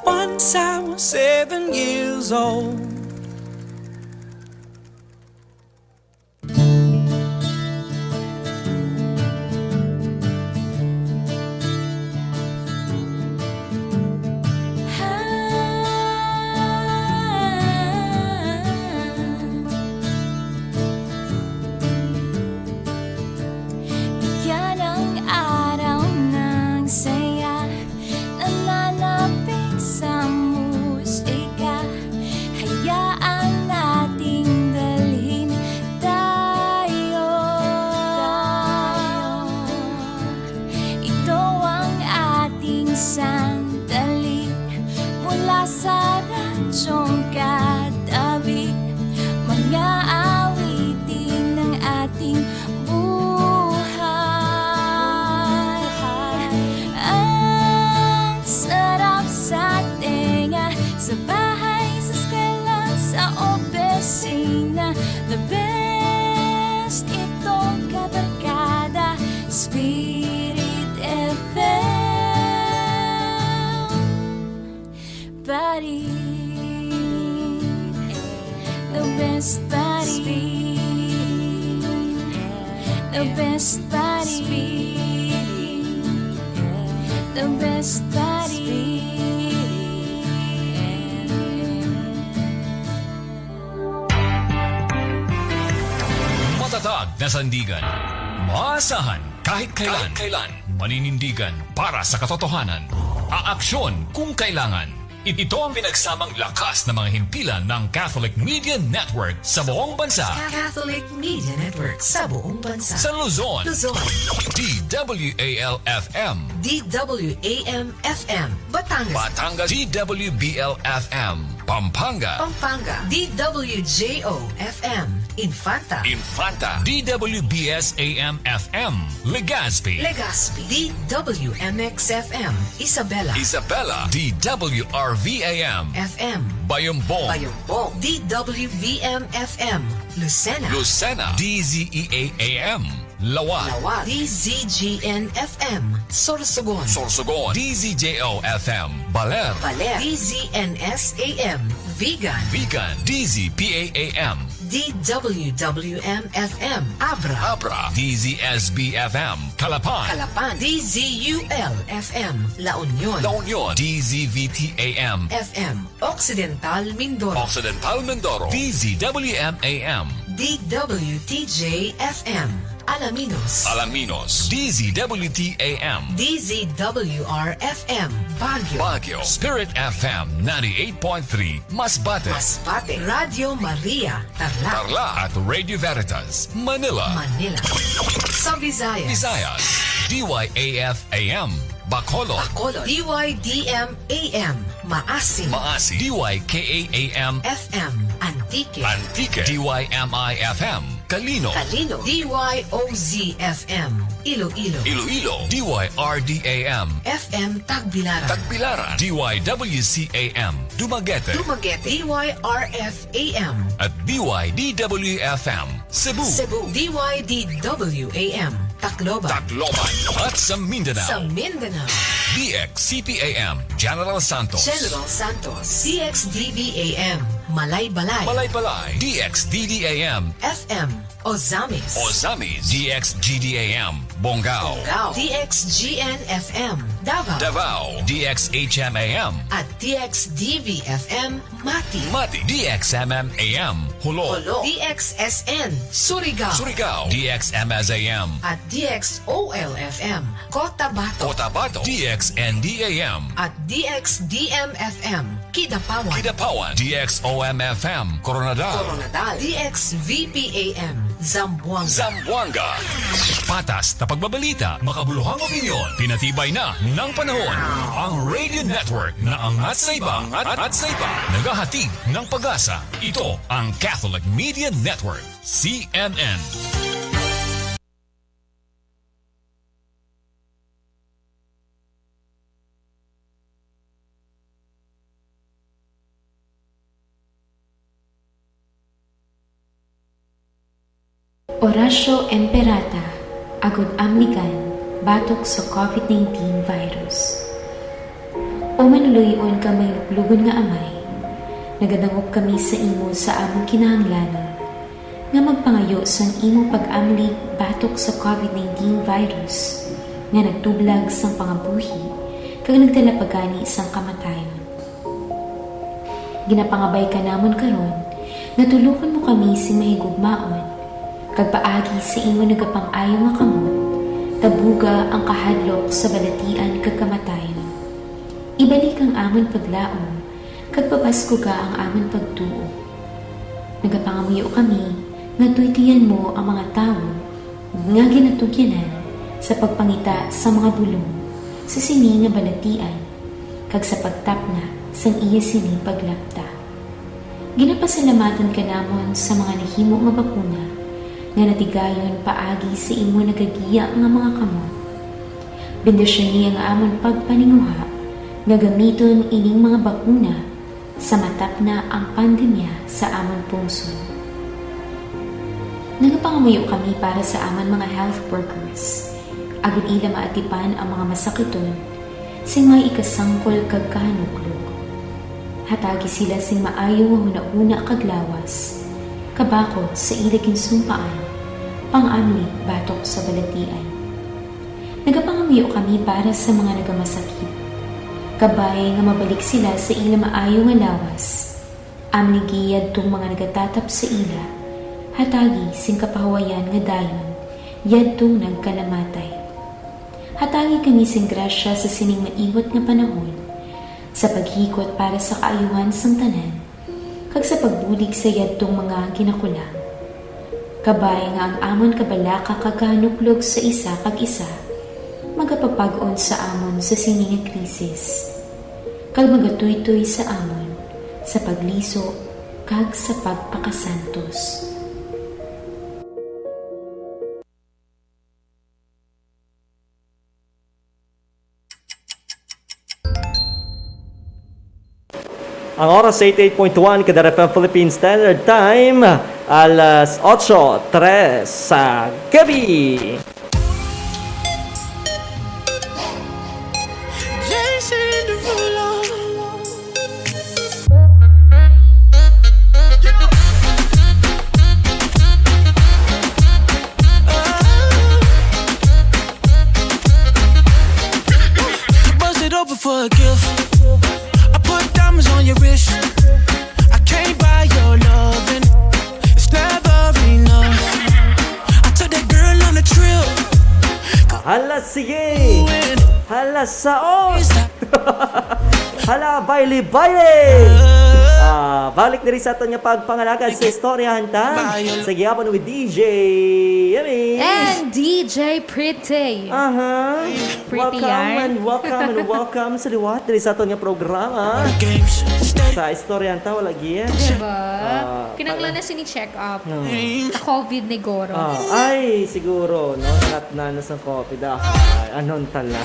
Once I was 7 years old. Bigyan ang araw ng saya, nananapit sa musika. Hayaan nating dalhin tayo. Ito ang ating sandali, mula sa radyong katabi. Mga awitin ng ating buhay. Ang sarap sa tenga, sa bahay, sa eskwela, sa opisina. The best, itong kabarkada, Spirit FM. Buddy, the best buddy, the best buddy, the best buddy. Matatag na sandigan, maasahan kahit kailan, maninindigan para sa katotohanan, aaksyon kung kailangan. Ito ang pinagsamang lakas ng mga himpilan ng Catholic Media Network sa buong bansa. Catholic Media Network sa buong bansa. Sa Luzon, Luzon, DWAL-FM, DWAM-FM, Batangas, Batangas, DWBL-FM, Pampanga, Pampanga, DWJO-FM, Infanta, Infanta, DWBS-AM-FM, Legazpi, Legazpi, DWMX-FM, Isabela, Isabela, DWRVAM, FM, Bayambong, Bayambong, DWVM-FM, Lucena, Lucena, DZEA-AM, Lawag, Lawag, DZGN-FM, Sorsogon, Sorsogon, DZJO-FM, Baler, Baler, DZNS-AM, Vigan, Vigan, DZPAAM, DWWM-FM, Abra, Abra, DZSB-FM, Calapan, Calapan, DZUL-FM, La Union, La Union, DZVTAM, FM, Occidental Mindoro, Occidental Mindoro, DZWM-AM, DWTJ-FM, Alaminos, Alaminos, DZWT-AM, DZWR-FM, Baguio, Baguio, Spirit FM 98.3, Masbate, Masbate, Radio Maria, Tarlac, Tarlac at Radio Veritas, Manila, Manila. Sa Visayas, Visayas, DYAF-AM, Bacolod, Bacolod, DYDM-AM, Maasim, Maasi, DYKA-AM, FM, Antique, Antique, DYMI-FM, Kalino. DYOZ-FM Iloilo. Iloilo, DYRDAM. FM Tagbilaran. Tagbilaran, DYWCAM. Dumaguete. Dumaguete. DYRF-AM. At DYDWFM. Cebu. Cebu. DYDW-AM. Tacloban. Tacloban. At sa Mindanao. Sa Mindanao. DXCPAM. General Santos. General Santos. DXDBAM. Malaybalay. Malaybalay. DXDDAM. FM Ozamis. Ozamis. DXGDAM. Bongao. Gao. DXGN-FM Davao. Davao. DXHMAM. At DXDV-FM Mati. Mati. DXMMAM. Hulo. Olo. DXSN Surigao. Surigao. DXMSAM. At DXOL-FM Cotabato. Cotabato. DXNDAM. At DXDM-FM Kidapawan. Kidapawan. DXOMFM. Coronadal. Coronadal. DXVPAM Zamboanga. Zamboanga. Patas na pagbabalita, makabuluhang opinyon, pinatibay na ng panahon. Ang Radio Network na angat sa iba, angat sa iba, naghahatid ng pag-asa. Ito ang Catholic Media Network, CNN. Orasyo Emperata, agud amnikan, batok sa COVID-19 virus. O manuluyon ka may luglugon nga amay, nagadangop kami sa imo sa among kinahanglanon, nga magpangayo sa imo pag-amlig batok sa COVID-19 virus, nga nagtublag sang pangabuhi, kag nagtalapagani sang kamatayon. Ginapangabay ka namon karon, natulungan mo kami si mahigugmaon, kag paagi sa imo nagapang-ayo nga kamot, tabuga ang kahadlok sa balatian kag kamatayon. Ibalik ang amon paglaom, kag papasko ka ang amon pagtuo. Nagapangamuyo kami, nga tuytiyan mo ang mga tao, nga ginatugyanan sa pagpangita sa mga bulong, sa sini nga balatian, kag sa pagtapna sang iya sini paglapta. Ginapasalamatan ka namon sa mga nahimo nga bakuna, nga natigayon paagi sa imo nagagiya nga mga kamot. Bendisyon niya nga amon pagpaninguha, nga gamiton ining mga bakuna sa matap na ang pandemya sa amon pungsod. Nagapangamuyo kami para sa amon mga health workers, agud ila maatipan ang mga masakiton, sing may ikasangkol kag kahanuklog. Hatagi sila sing maayo nga huna-una kag lawas, kabakot sa ilaging sumpaan, pang-amlig batok sa balatian. Nagapangamuyo kami para sa mga nagamasakit, kabay nga mabalik sila sa ila maayo nga lawas, amligiyad tong mga nagatatap sa ila, hatagi sing kapahawayan nga dayon, yad tong nagkalamatay. Hatagi kami sing grasya sa sining maiwat nga panahon, sa paghikot para sa kaayuhan sang tanan, kag sa pagbulig sa yadtong mga ginakulang. Kabay nga ang amon kabalaka kaganuklog sa isa kag isa, magapapag-on sa amon sa sining krisis, kag magatuytoy sa amon sa pagliso kag sa pagpakasantos. Ang oras 88.1 Kadar FM Philippine Standard Time, alas 8:03 sa gabi. Bust it open for a gift. I put diamonds on your wrist. I can't buy your loving. It's never enough. I took that girl on a trip. Hala, sige! Hala, saos! Hala, baile-baile! Balik na rin sa ato niya pagpangalagad sa istoryahan ta. Sa giyapon with DJ Yummy! And DJ Pretty. Pretty yarn. Welcome sa liwat sa ato niya programa. Sa istoryahan ta, wala giya. Diba? lang na sini-check up. Sa COVID ni Goro. Ay, siguro, no? Nanas ng COVID. Ay, anon tala.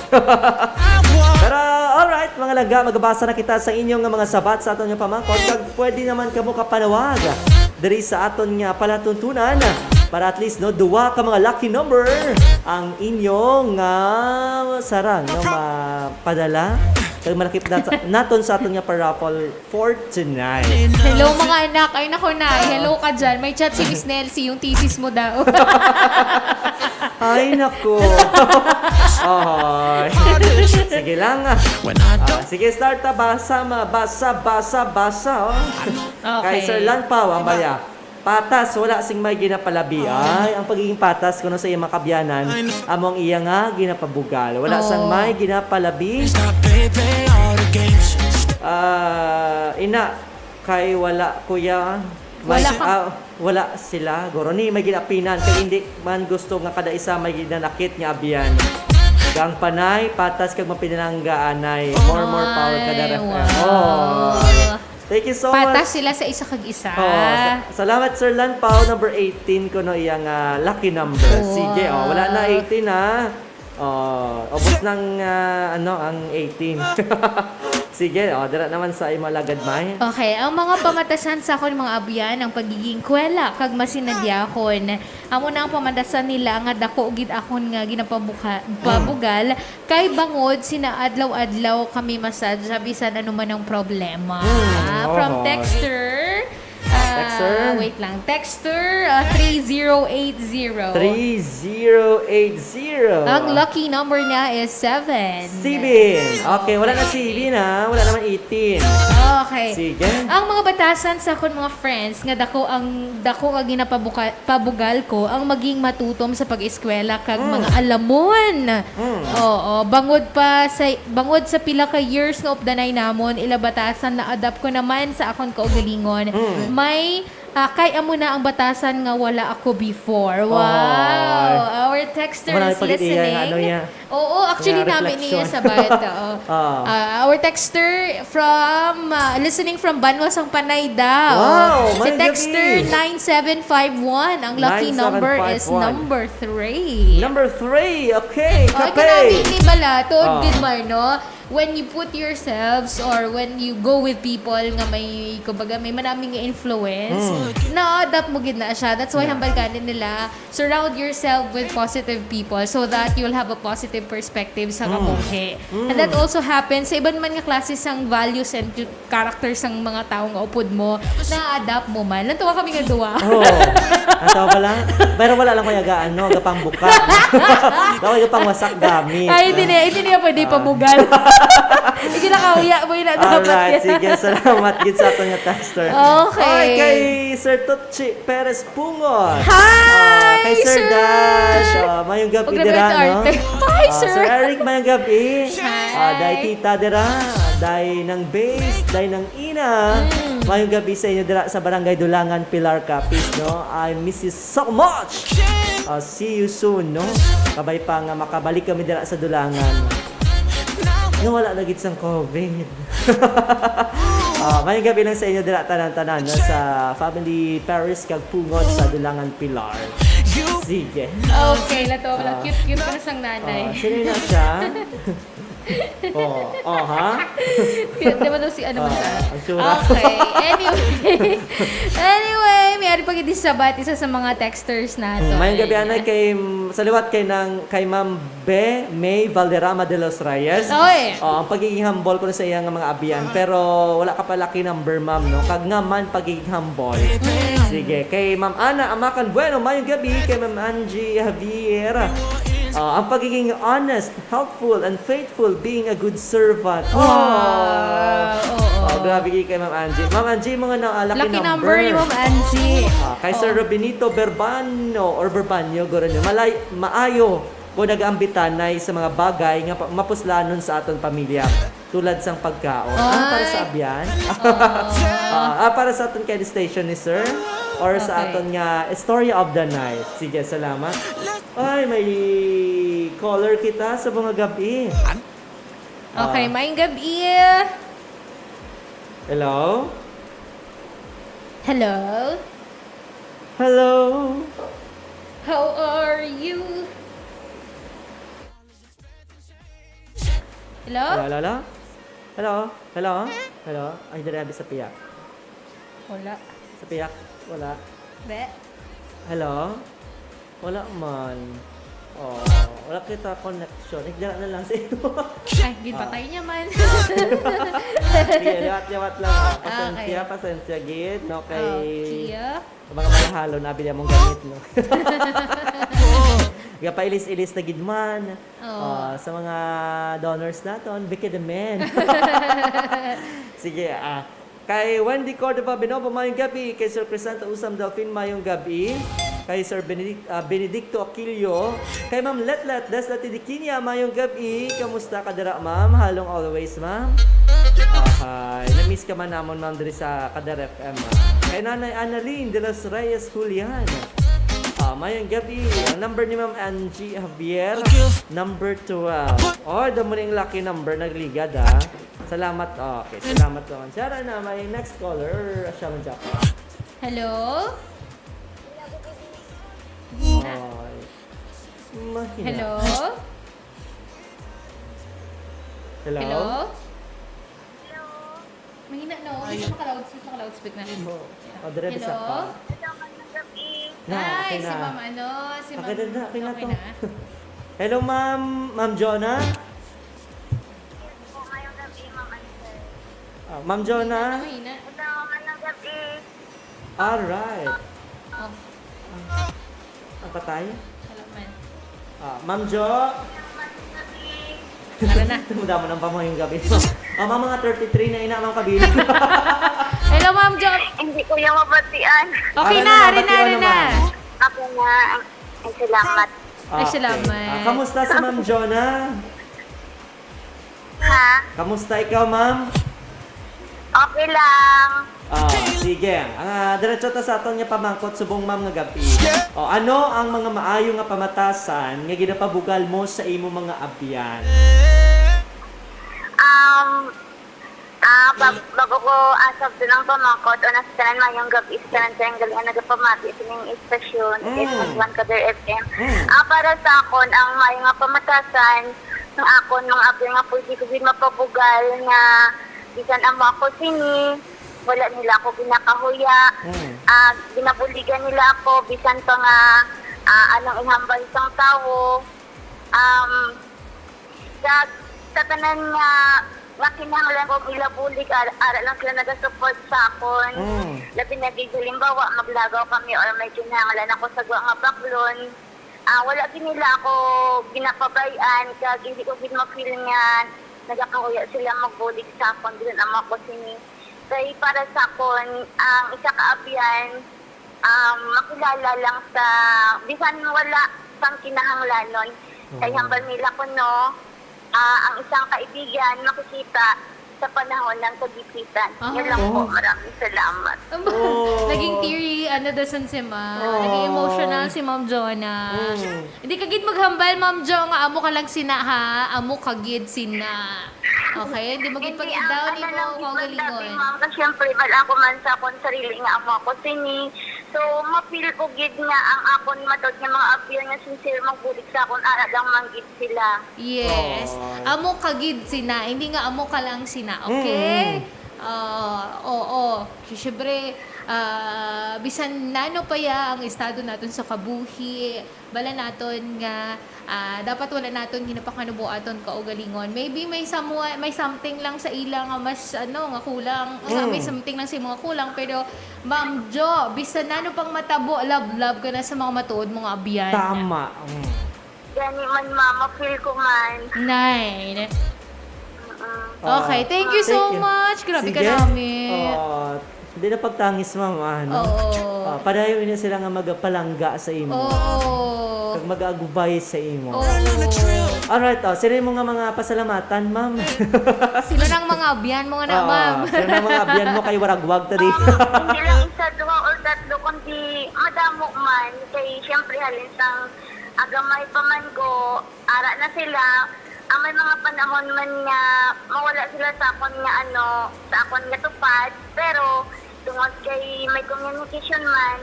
Pero, alright, mga laga, magbasa na kita sa inyong mga sabat sa aton nga pamangkot. Kag pwede naman kamo kapanawag diri sa aton nga palatuntunan para at least no duwa ka mga lucky number ang inyong sarang no mapadala kag malakip naton sa aton nga paraffle for tonight. Hello mga anak. Ay nako na. Hello ka dyan. May chat si Miss Nelsie. Yung thesis mo daw. Ay nako. Ay. Sige lang. Sige, start ta. Basa. Oh. Okay. Kay Sir Lan Pao, ang baya. Patas, wala sing may ginapalabi. Ay, ang pagiging patas kuno sa iyang makabyanan, among iya nga ginapabugal. Wala sang may ginapalabi. Ina, kay wala kuya. May, wala sila. Goro ni may ginapinan. Kay hindi man gusto nga kada isa may ginanakit nga abyan. Gang panay, patas kag mapinalanggaan ay more power kada FM. Thank you so much. Patas sila sa isa kag isa. Salamat Sir Lan Pao, number 18 ko no iyang lucky number. Sige, wala na 18 ha. Ubos ng ang 18. Sige, dira naman sa imo lagad may. Okay, ang mga pamatasan sa akon mga abyan ang pagiging kwela kag masinadyakon. Amo na ang pamatasan nila nga dako gid akon nga ginapabugal kay bangod sina adlaw-adlaw kami masad sa bisan ano man ang problema. From Texter. Wait lang. Texter 3080. 3080. Ang lucky number niya is 7. 7. Okay, wala na 7 ha. Wala naman 18. Okay. Sige. Ang mga batasan sa akon mga friends nga dako nga ginapabugal ko ang maging matutom sa pag-eskwela kag mga alamon. Oo, bangod sa pila ka years nga updanay namon ila batasan na adapt ko naman sa akon kaugalingon. May kay amo na ang batasan nga wala ako before. Wow! Our texter is listening. Oo, actually namin niya sa bata. Our texter from listening from Banwasang Panay daw. Wow! Si texter 9751. Ang lucky number is number 3. Number 3. Okay, kape. Kanami ni bala tuod gid man no. When you put yourselves or when you go with people nga may kumbaga may maraming influence, na-adapt mo gid na siya. That's why hambal kanin nila, surround yourself with positive people so that you'll have a positive perspective sa kabuhi. And that also happens sa iban man nga klase sang values and characters sang mga tao nga upod mo, na-adapt mo man. Natuwa kami nga duwa. Natawa pa lang. Pero wala lang kayagaan, no? Gapang buka. Daw gapang wasak gamit. Ay, hindi niya pwede pabugal. Hindi na kauya mo yun na dapat. Alright, sige. Salamat gid sa aton nga texter. Okay. Kay Sir Tutsi Perez Pungon. Hi! Kay Sir Dash. Mayong gabi dira, no? Hi, Sir! Sir Eric, mayong gabi. Hi! Day tita dira. Day ng base. Day ng ina. Mayong gabi sa inyo dira sa Barangay Dulangan, Pilar Capiz, no? I miss you so much. See you soon, no? Kabay pa nga makabalik kami dira sa Dulangan. Wala na gid sang COVID. Mayong gabi lang sa inyo dira tanan-tanan no? Sa Family Paris kag Pungot sa Dulangan, Pilar. Sige. Okay, nato pala cute pa na sang nanay. Sino na siya? Ha? Di ba daw si ano man Sura. Okay, anyway, mayroon pag sabat isa sa mga texters nato. Mayong gabi anay kay sa liwat kay Ma'am Be May Valderrama de los Reyes. Ang pagiging humble ko na sa iyang mga abiyan, pero wala ka pa laki number, ma'am, no? Kag nga man pagiging humble. Sige, kay Ma'am Ana Amakan Bueno, mayong gabi kay Ma'am Angie Javier. Ang pagiging honest, helpful, and faithful, being a good servant. Grabe kay Ma'am Angie. Ma'am Angie, mga lucky number ni Ma'am Angie. Kay Sir Robinito Berbano, goro nyo, maayo kung nag-aambitan na sa mga bagay nga mapuslanon sa aton pamilya. Tulad sang pagkaon. Para sa abyan? Para sa aton kay station ni Sir? Or sa aton nga story of the night. Sige, salamat. Ay, may caller kita sa mga gabi. Okay, maayong gabi. Hello? Hello? Hello. How are you? Hello? Hello? Hello? Hello? Hello? Ay, darabi sa piyak. Wala. Sa piyak? Wala. Be? Hello? Wala man. Oh, wala kita connection. Nagdala na lang sa iyo. Ay, gipatay niya man. Sige, liwat lang. Pasensya, gid. No, kay... Okay. Mga malahalo na bilya mong gamit, no? Nga pa ilis-ilis na gidman. Sa mga donors naton, bigyan the men. Sige, kay Wendy Cordova Binobo, mayong gabi. Kay Sir Crisanto Usam Delfin, mayong gabi. Kay Sir Benedicto Aquilio. Kay Ma'am Letlet Deslati Dikinia, mayong gabi. Kamusta ka dira, ma'am? Halong always, ma'am. Okay. Na-miss ka man namon, ma'am, diri sa Kadar FM. Kay Nanay Annalyn de los Reyes Julian. Mayong gabi. Ang number ni Ma'am Angie Javier, number 12. Oh, damo ning lucky number nagligad, ha. Salamat. Okay, salamat naman. Shara na, may next caller. Siya man dyan. Hello? Ay. Mahina. Hello? Hello? Hello? Mahina, no? Hindi maka-loudspeak na. Dire bisa pa. Hi, okay si Ma'am ano? Si Ma'am... Okay na to. Hello, Ma'am. Ma'am Jonah? Ma'am Jonah? Mahina. Alright. Oh, Ang patay? hello man. Ma'am Jo? Tara na. Tumuda mo ng pamayong gabi. Ma'am, mga 33 na ina, Ma'am Kabilang. Hello, Ma'am Jo. Hindi ko yung mabatian. Okay Ano na, na, rin na, batiwan rin na. naman. Ako nga, ay salamat. Ay, salamat. Kamusta si Ma'am Jonah? Ha? Kamusta ikaw, Ma'am? Okay lang. Sige. Diretso ta sa aton nga pamangkot subong Ma'am nga gabi. Ano ang mga maayo nga pamatasan nga ginapabugal mo sa imo mga abyan? Bago ko asab doon ang pamangkot, o nasa tanan man yung gabi sa tanan sa galing na nagpamati sa ning istasyon, S1 Kadar FM. Para sa akon, ang may nga pamatasan ng akon, mga abyan nga pwede ko din mapabugal nga bisan amo ako sini, wala nila ako pinakahuya, binabuligan nila ako, bisan pa nga anong ihambal isang tao, sa tanan nga kinahanglan ko ilabulig, ara lang sila nag-support sa akon. Labi na big halimbawa, maglagaw kami or may kinahanglan ako sa nga baklon. Wala din nila ako ginapabayan, kag hindi ko din ma-feel nga nagkakahuya sila magbulig sa akon, din ang ako sini. Kaya para sa akon, ang isa kaabyan, makilala lang sa, bisan wala pang kinahanglanon. Kaya hambal nila ko, no, ang isang kaibigan makikita sa panahon ng kagipitan. Yun lang po, maraming salamat. Naging teary, dasan si Ma'am. Naging emotional si Ma'am Jonah. Hindi kagid maghambal, Ma'am Jo, nga amo ka lang sina ha. Amo kagid sina. Okay? Hindi magit pag down mo kagalingon. Ma'am, kasi syempre, wala ako man sa akong sarili nga amo ako sini. So, mapil ko gid nga ang akon matod nga mga abyan nga sincere magbulig sa akon, ara lang manggid sila. Yes. Amo kagid sina, hindi nga amo ka lang sina. Okay? Oo. Siyempre, bisan nano pa ya ang estado naton sa kabuhi, bala naton nga dapat wala naton ginapakanubuaton kaugalingon. Maybe may something lang sa ilang nga mas nga kulang. May something lang sa mga kulang, pero Ma'am Jo, bisan nano pang matabo, love ka na sa mga matuod mga abyan. Tama. Gani man, mama, feel ko man. Nine. Okay, thank you so much. Grabe ka namin. Hindi na pagtangis, Ma'am. Oo. Padayon na sila nga magpalangga sa imo. Oo. Kag mag-agubay sa imo. Oo. Alright, sino yung mga pasalamatan, Ma'am? Sino nang mga abyan mo na, Ma'am? Sino nang mga abyan mo kay waragwag tadi? Hindi lang isa, duha o tatlo, kundi madamo man. Kay syempre halin sang agamay pa man ko, ara na sila. May mga panahon man nga mawala sila sa akon nga sa akon nga tupad, pero tungod kay may communication man,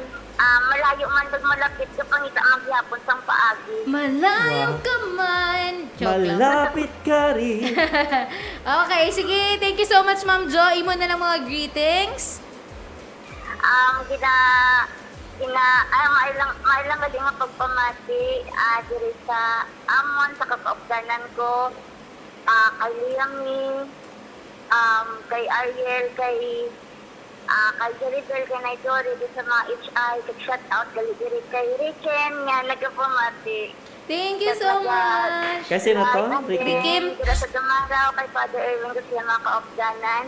malayo man pag malapit ka pangita maghapon sang paagi. Malayo ka man. Joke lang. Malapit ka rin. Okay, sige. Thank you so much, Ma'am Jo. Imo na lang mga greetings. Mailang galing nga pagpamati diri sa amon sa kapaugdanan ko, kay Liaming, kay Ariel, kay Jeribel, kay Naidori, di sa mga HI, shout out diri kay Richen nga nagpamati. Thank you so much. Kasi na to, Ricky? Kim. Dira sa Dumaraw, kay Father Erwin kasi mga kaugdanan.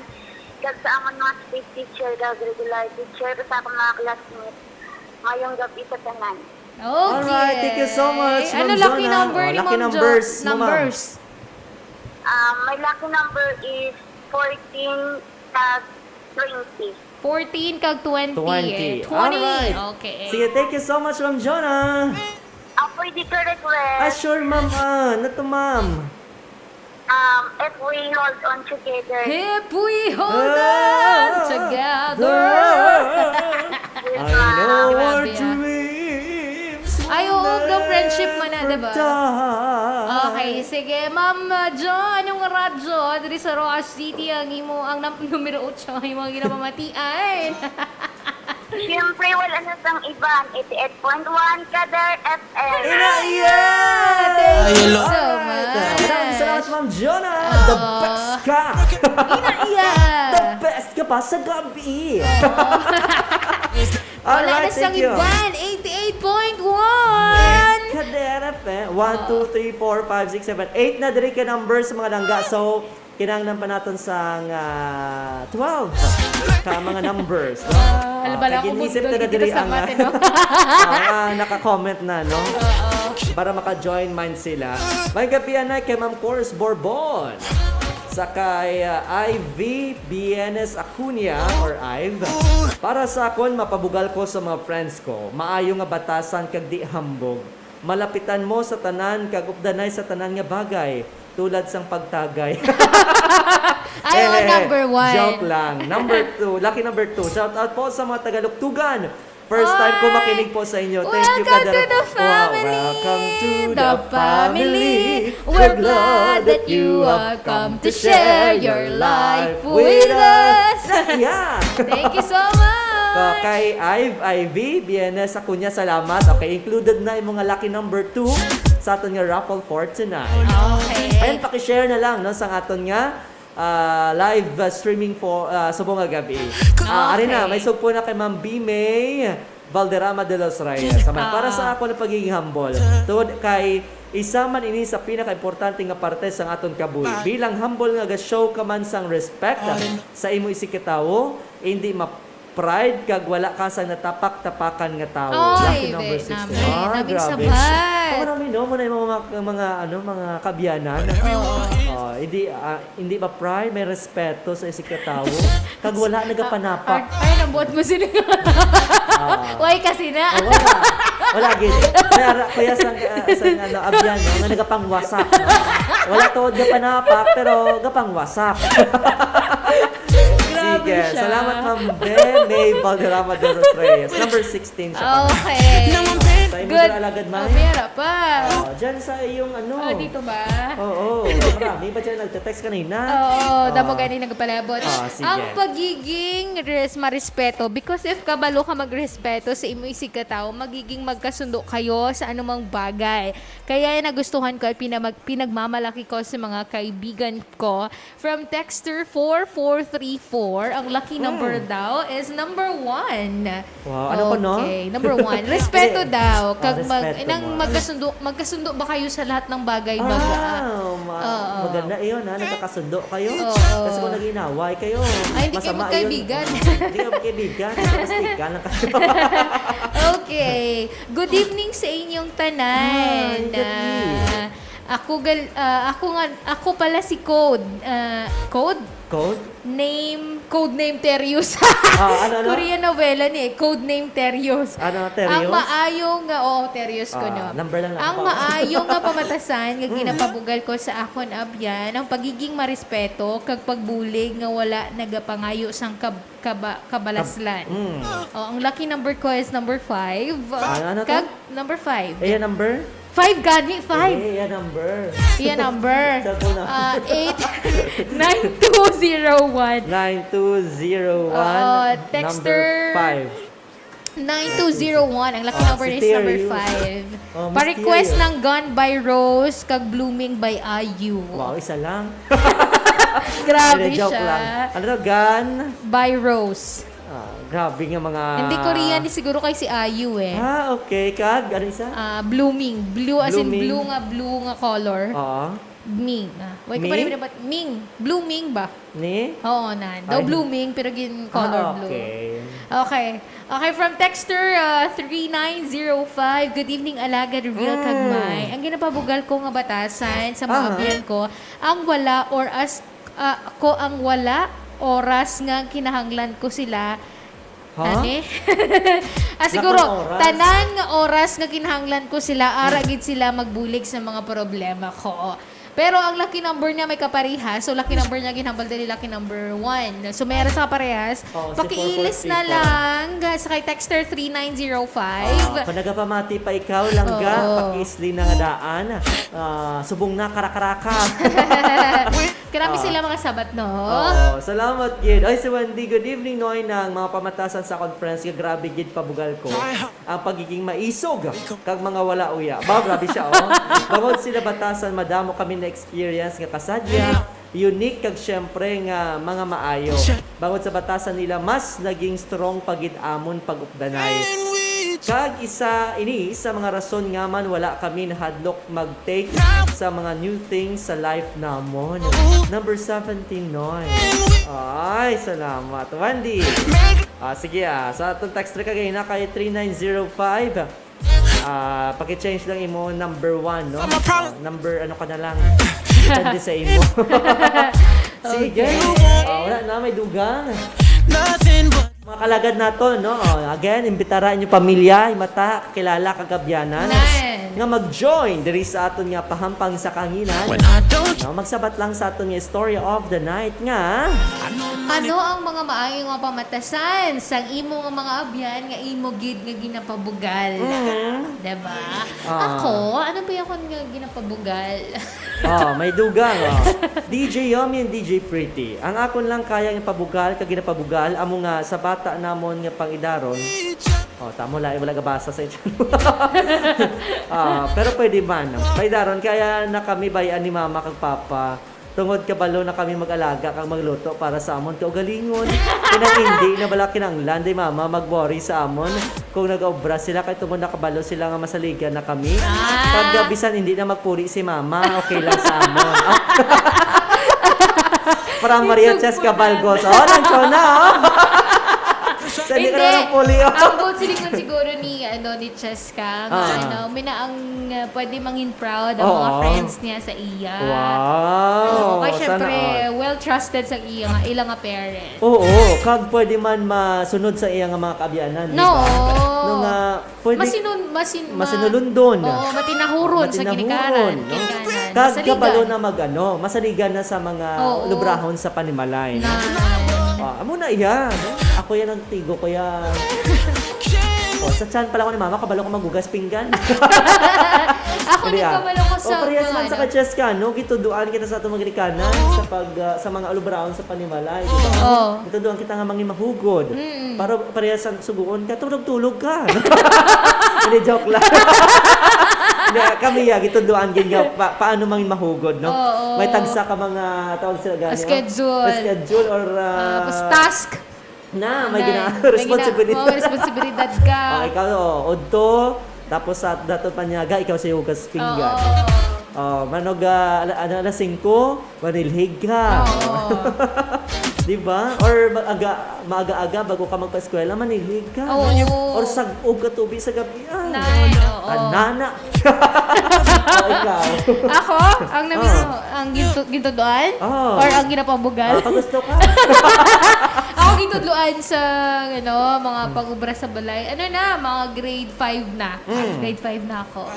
Kag sa amon mga space teacher, regular teacher, sa akong mga classmates. Mayong gabi sa tanan. Okay. Alright, thank you so much, Ano Ma'am lucky Jonah. number ni Lucky Ma'am Jo? numbers mo, ma'am. Numbers. My lucky number is 14 tag 20. 14 kag 20. 20. 20. Alright. Okay. Sige, thank you so much, Ma'am Jonah. Ang pwede ko request, Sure, ma'am. Nato, ma'am. if we hold on together, If we hold on together. I know our Grabe, dreams will Ay, oo, never bro, friendship mo na, diba? die. Okay, sige. Ma'am Jo, anong radyo? Diri sa Roas City, ang numero 8, ang imo ginapamatian. siyempre wala na sang iban, 88.1 Kader FM. Thank you so much. Maraming salamat, Ma'am Jonah. The best ka. The best ka pa sa gabi. Wala na Alright, sang thank you. iban, 88.1. Kadera pa. 1, 2, 3, 4, 5, 6, 7, 8 na diri ka numbers mga langga. So, kinanglan pa natin sang 12 ka mga numbers. No? Halbala ko Ginisip budol na dito diri sa ang mati, no? naka-comment na, no? Para maka-join mind sila. May gabihan na kay Ma'am Course Borbon. Sa kay Ivy Bienes Acuña or Ive. Para sa akon, mapabugal ko sa mga friends ko. Maayo nga batasan kag di hambog. Malapitan mo sa tanan kag updanay sa tanan nga bagay. Tulad sang pagtagay. Ay, number 1. Joke lang. Number 2. Lucky number 2. Shout out po sa mga Tagalugtugan. First time ko makinig po sa inyo. Thank you, Welcome Kadar. to the family. Welcome to the family. We're glad that you have come to share your life with us. Yeah. Thank you so much. Kay Ivy Bienes Acuña, salamat. Okay, included na yung mga lucky number 2 sa aton nga raffle for tonight. Okay. Ayun, pakishare na lang no, sa aton nga live streaming for sa buong gabi. Ari na, may sugpo na kay Ma'am B. May Valderrama de los Reyes. Para sa ako na pagiging humble. Tungod kay isa man ini sa pinaka-importante nga parte sa aton kabuhi. Bilang humble nga ga-show ka man sang respect sa imo isikatawo, hindi pride kag wala ka sa natapak-tapakan nga tao. Lucky number 6. Naming Grabe. sabat. Marami no mo na yung mga kabiyanan. Hindi ba pride, may respeto sa isikatawo. Kag wala nagapanapak. Ay, nabuot mo sila. Why kasi na? Wala gid. Kaya sa abyan nga nagapangwasak. No? Wala to gapanapak pero gapangwasak. Sige, siya. salamat Ma'am Ben May Valderrama de los Reyes. Number 16 siya. Okay. Sa imo Good. na alagad man. Mera pa. Diyan sa iyong ano. Dito ba? Oo. Marami ba dyan nagte-text kanina? Oo, damo gani nagpalabot. Sige. Ang pagiging marespeto, because if kabalo ka magrespeto sa imo isikataw, magiging magkasundo kayo sa anumang bagay. Kaya nagustuhan ko at pinagmamalaki ko sa mga kaibigan ko. From Texter 4434, ang lucky number daw is number 1. Wow, ano pa no? Okay, number 1. Respeto daw. Kag respeto mo. magkasundo ba kayo sa lahat ng bagay Maganda yun ha, nagkakasundo kayo. Oo. Kasi kung nag-inaway kayo, Ay, hindi kayo masama magkaibigan. yun. Hindi kayo magkaibigan, nagkakastikan lang kayo. Okay. Good evening sa inyong tanan. Good Ako pala si Code. Code? Code name Terius. Ano? Korean novela ni Code name Terius. Ano, Terius? Ang maayong Terius ko no. Number lang Ang ako. maayong nga pamatasan nga ginapabugal ko sa akon abyan ang pagiging marespeto kag pagbulig nga wala nagapangayo sang kabalaslan. Ang lucky number ko is number 5. Ano to? Kag number 5. Ayan number? 5 gani, 5. Ayan number. Yan number. Cellphone na. 89201. 9201. Texter. Number 9201. Ang lucky number si is number Terius. 5. Pa-request ng Gun by Rose kag Blooming by Ayu. Wow, isa lang. Grabe Joke siya. lang. Ano to? Gun? By Rose. Grabe nga mga... Hindi Korean, siguro kay si Ayu eh. Okay. Kag, ano isa? Blooming. Blue as in Blooming. blue nga color. Oo. Ming. Wait ko pa rin dapat. Ming. Blooming ba? Ni? Oo, Daw Ay. blooming, pero gin color blue. Okay. Okay, from Texter 3905, good evening, Alaga Real Kagmay. Ang ginapabugal ko nga batasan sa mga biyan ko, ang wala oras nga kinahanglan ko sila. Siguro, Oras? tanan nga oras nga kinahanglan ko sila, aragid sila magbulig sa mga problema ko. Pero ang lucky number niya may kaparehas. So, lucky number niya ginhambal din lucky number 1. So, meron sa kaparehas. Oo, si Pakiilis na 444. lang sa kay Texter 3905. Kung nagapamati pa ikaw lang ga, pag-isli na nga daan. Subong na karakaraka. Karami sila mga sabat, no? Salamat, Gid. Ay, si Wendy, good evening, Noy, ng mga pamatasan sa conference. Grabe, Gid, pabugal ko. Ang pagiging maisog, kag mga wala uya. Grabe siya, Bangod sila batasan, madamo kami na experience nga kasadya. Unique kag syempre nga mga maayo. Bangod sa batasan nila, mas naging strong pagid-amon pag-updanay. Kag isa sa mga rason nga man wala kami nahadlok mag-take sa mga new things sa life namon. Number 17, Noy. Ay, salamat. Wendy. Sige sa atong texter kagay na kay 3905. Paki-change lang imo number 1, no? Number ano ka na lang. Depende sa imo. Sige. Wala na, may dugang. Mga kalagad nato, no? Again, imbitara inyo pamilya, mata, kilala, kagabyanan. Nga mag-join diri sa aton nga pahampang sa kanginan. No, magsabat lang sa aton nga story of the night nga. Ano ang mga maayong mga pamatasan sa imo nga mga abyan nga imo gid nga ginapabugal? Diba? Ako, ano ba yung nga ginapabugal? May dugang. DJ Yomi and DJ Pretty. Ang akon lang kaya nga pabugal, kag ginapabugal, amo nga sa bata namon nga pangidaron. Tamo lang, wala gabasa sa inyo. Pero pwede man. Paidaron, kaya na kami bayan ni mama kag papa. Tungod kabalo na kami mag-alaga kang magluto para sa amon kaugalingon. Kinang hindi na bala kinanglan di mama mag-worry sa amon kung nag-obra sila kay tungod nakabalo sila nga masaligan na kami. Pag gabisan hindi na magpuri si mama, okay lang sa amon. Para Maria Cheska Balgos. Nandiyo na. Hindi ka na puli. Ang good silingon siguro ni Cheska. Ang pwede mangin proud ang mga friends niya sa iya. Wow! Kaya syempre, well-trusted sa iya nga ilang nga parents. Kag pwede man masunod sa iya nga mga kaabyanan. No. Pwede masinulundon. Matinahuron sa kinikaran. Kag kabalo na masaligan na sa mga lubrahon sa panimalay. Amo na iya. Ako yan ang tigo ko yan. Sa tiyan pala ko ni mama, kabalo ko magugas pinggan. Ako nagkabalo ko sa parehas man sa Cheska, no? Gituduan kita sa itong maglikana sa mga alubraon sa panimalay. Diba? Gituduan kita nga mangin mahugod. Para parehas ang suguon ka, tulog ka. Hindi, joke lang. Kami gituduan nga paano mangin mahugod, no? May tagsa ka mga tawag sila gani. Schedule or task. May responsibilidad. Responsibilidad ka. Ikaw, odto, tapos sa dato panyaga, ikaw sa hugas pinggan. Manog, alas 5, manilhig ka. Di ba? Or maaga-aga bago ka magpa-eskwela, manilig ka. Oo. Or sag-og ka tubig sa gabi. Nay, oo. Tanana. O ikaw. Ako? Ang gintuduan? Oh. Or ang ginapabugal? Pag gusto ka. Ako gitudluan sa mga pag-ubra sa balay. Mga grade 5 na. Grade 5 na ako.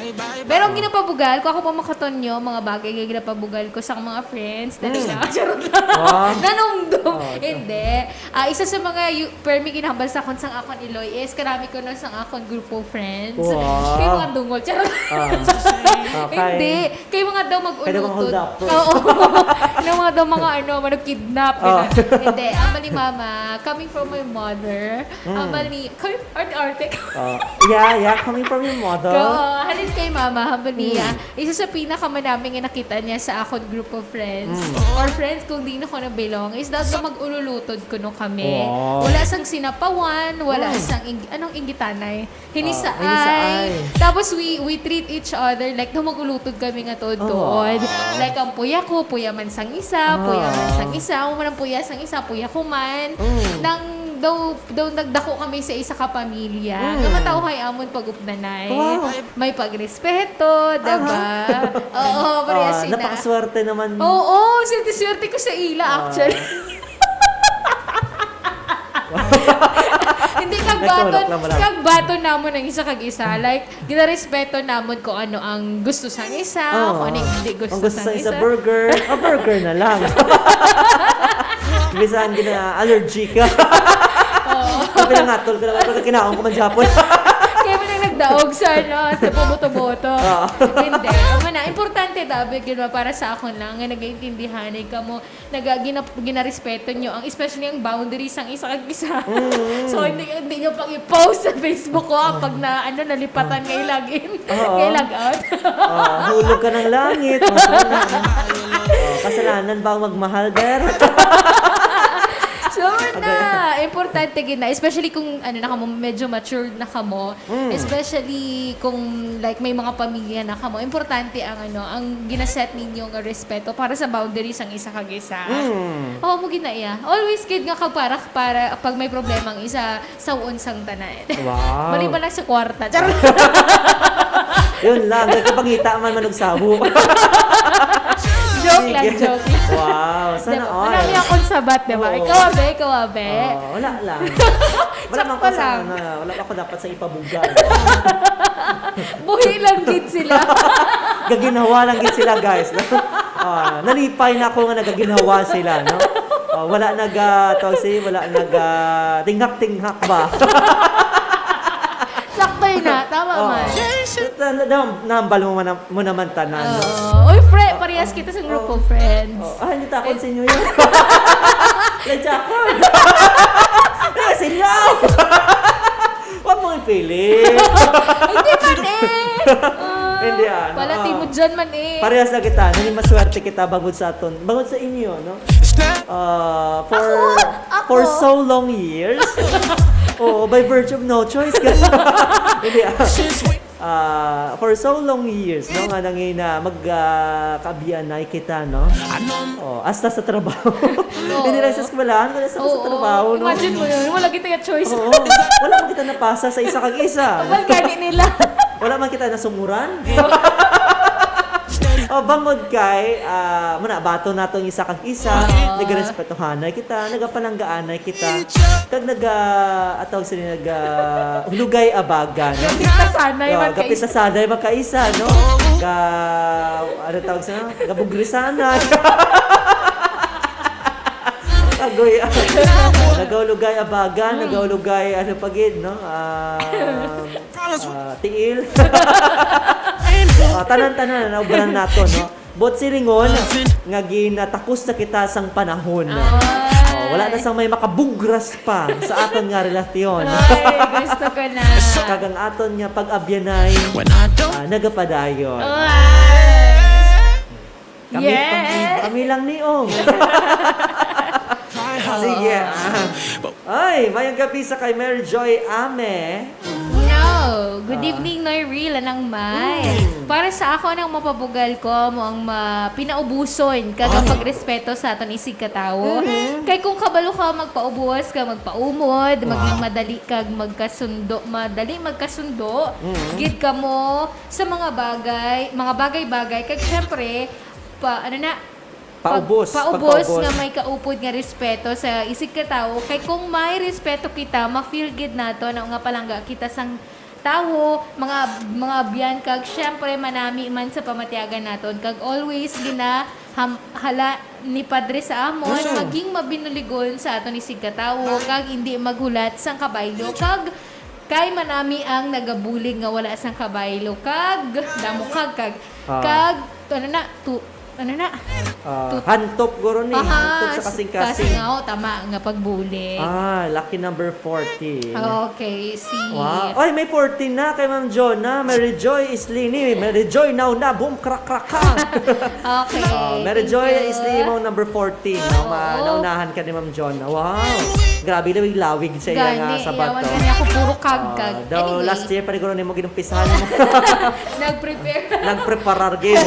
Pero ang ginapabugal ko, ako pa makatonyo, mga bagay nga ginapabugal ko sa mga friends. Dali na. Charot lang. Nanungdong. Hindi. Isa sa mga permi ginahambal sa akon sang akon Iloy is karami ko na sang akon group of friends. Wow. Kay mga dungol. Charot. Okay. Hindi. Kay mga daw Kaya mga mag-ulutod. hold up. Oo. Kaya mga daw mga kidnap. Hindi. Ang mali mama, coming from my mother, ang mali, arte-arte. Yeah, coming from your mother. Halin kay mama, hambal niya. Isa sa pinakamanaming nakita niya sa akon group of friends, or friends kung di na ko na-belong, is daw mag-ululutod ko no kami. Wow. Wala sang sinapawan, wala sang, anong inggitanay? Hinisaay. Hinisaay. Tapos we treat each other like na mag-ulutod kami nga doon. Like ang puya ko, puya man sang isa, puya man sang isa, man ang puya sang isa, puya ko man. Nang daw nagdako kami sa isa ka pamilya. Namataw kay amon pag-upnanay. Wow. May pagrespeto, diba? Oo, parehas sila. Napakaswerte naman. Oo, swerte ko sa ila actually. Hindi kagbaton namon ang isa kag isa. Like, ginarespeto namon kung ano ang gusto sang isa, kung ano yung hindi gusto sang isa. Burger, burger na lang. Bisan gina-allergy ka. Kung pinangatol ka naman, pagka kinaon ko man Japon. Kaya mo nang nagdaog sa bumoto-boto. Hindi. Importante dabi, para sa akon lang, nga nag-iintindihan, ka mo, ginarespeto nyo, especially ang boundaries ang isa kag isa. So, hindi nyo pang i-post sa Facebook ko pag nalipatan ngay login, ngay log out. Hulog ka ng langit. Kasalanan ba ang magmahal der? So importante gina, especially kung medyo matured na kamo, especially kung like may mga pamilya na kamo, importante ang ginaset ninyo nga respeto para sa boundaries ang isa kag isa. Oo mo ginaiya. Always kid nga para pag may problema ang isa sa unsang tanan. Wow. Mali ba lang sa kwarta? Charot. Yun lang, nagkapangita man manugsabo. Joke lang, joke. Wow, sana all. Marami akong sabat, diba? Ikaw abe. Wala lang. Wala man ko wala ako dapat sa ipabugal. Buhi lang gid sila. Gaginawa lang gid sila, guys. Nalipay na ako nga nagaginawa sila, no? Wala tinghak-tinghak ba? Saktay na, tama man. Nahambal mo naman tanan, no? Uy, parehas kita sa group of friends. Hindi takon sa inyo yun. Lechakon. Sa inyo! Huwag mong ipilit. Hindi man Hindi Palati mo dyan man Parehas na kita. Naging maswerte kita bangod sa aton. Bangod sa inyo, no? For so long years. By virtue of no choice. Hindi for so long years, no, nga nangin na magkaabiyanay kita, no? Hasta sa trabaho. Hindi lang sa eskwelahan, kundi sa trabaho, no? Imagine mo yun, wala kita yung choice. Wala man kita napasa sa isa kag isa. Balkani nila. Wala man kita nasumuran. Bangod kay, bato na itong isa kag isa, nag-respetohanay kita, nagapalanggaanay kita, kag hulugay abagan. Gapit na sanay magkaisa, no? Gabugrisanay. Nagahulugay abagan, nagahulugay, no? Tiil. Tanan-tanan na ubalan nato, no? Bot si Ringon, nga ginatakos na kita sang panahon. Wala na sang may makabugras pa sa aton nga relasyon. Ay, gusto ko na. Kagang aton nga pag-abyanay, nagapadayon. Kami lang ni Ong. Sige. Ay, mayang gabi sa kay Mary Joy Ame. No, Good evening, Noiril, anang May. Para sa ako, anang mapabugal ko, mo ang pinaubuson, kaga pagrespeto sa aton isig katawo. Kay kung kabalo ka, magpaubos ka, magpaumod, maging madali kag madali magkasundo, gid ka mo sa mga bagay-bagay, kag syempre, paubos nga may kaupod nga respeto sa isig katawo. Kay kung may respeto kita, ma-feel gid nato na nga palangga kita sang tawo, mga biyan kag syempre manami man sa pamatiagan naton kag always gina hala ni Padre sa amon maging mabinuligon sa aton isig katawo kag hindi maghulat sang kabaylo kag kay manami ang nagabulig nga wala sang kabaylo kag damo kag Hantop guro ni. Hantop sa kasing-kasing. Kasi nga, tama nga pagbulig. Lucky number 14. Okay, Wow. Ay, may 14 na kay Ma'am Jonah. Mary Joy Islini. Mary Joy, now na. Boom, crack, crack, crack. Okay. Mary Joy Islini mo number 14. Naunahan ka ni Ma'am Jonah. Wow. Grabe na yung lawig sa iya nga sa bato. Yawan gani ako puro kagkag. Daw last year pa rin ko na mo ginumpisahan mo. Nagpreparar gin.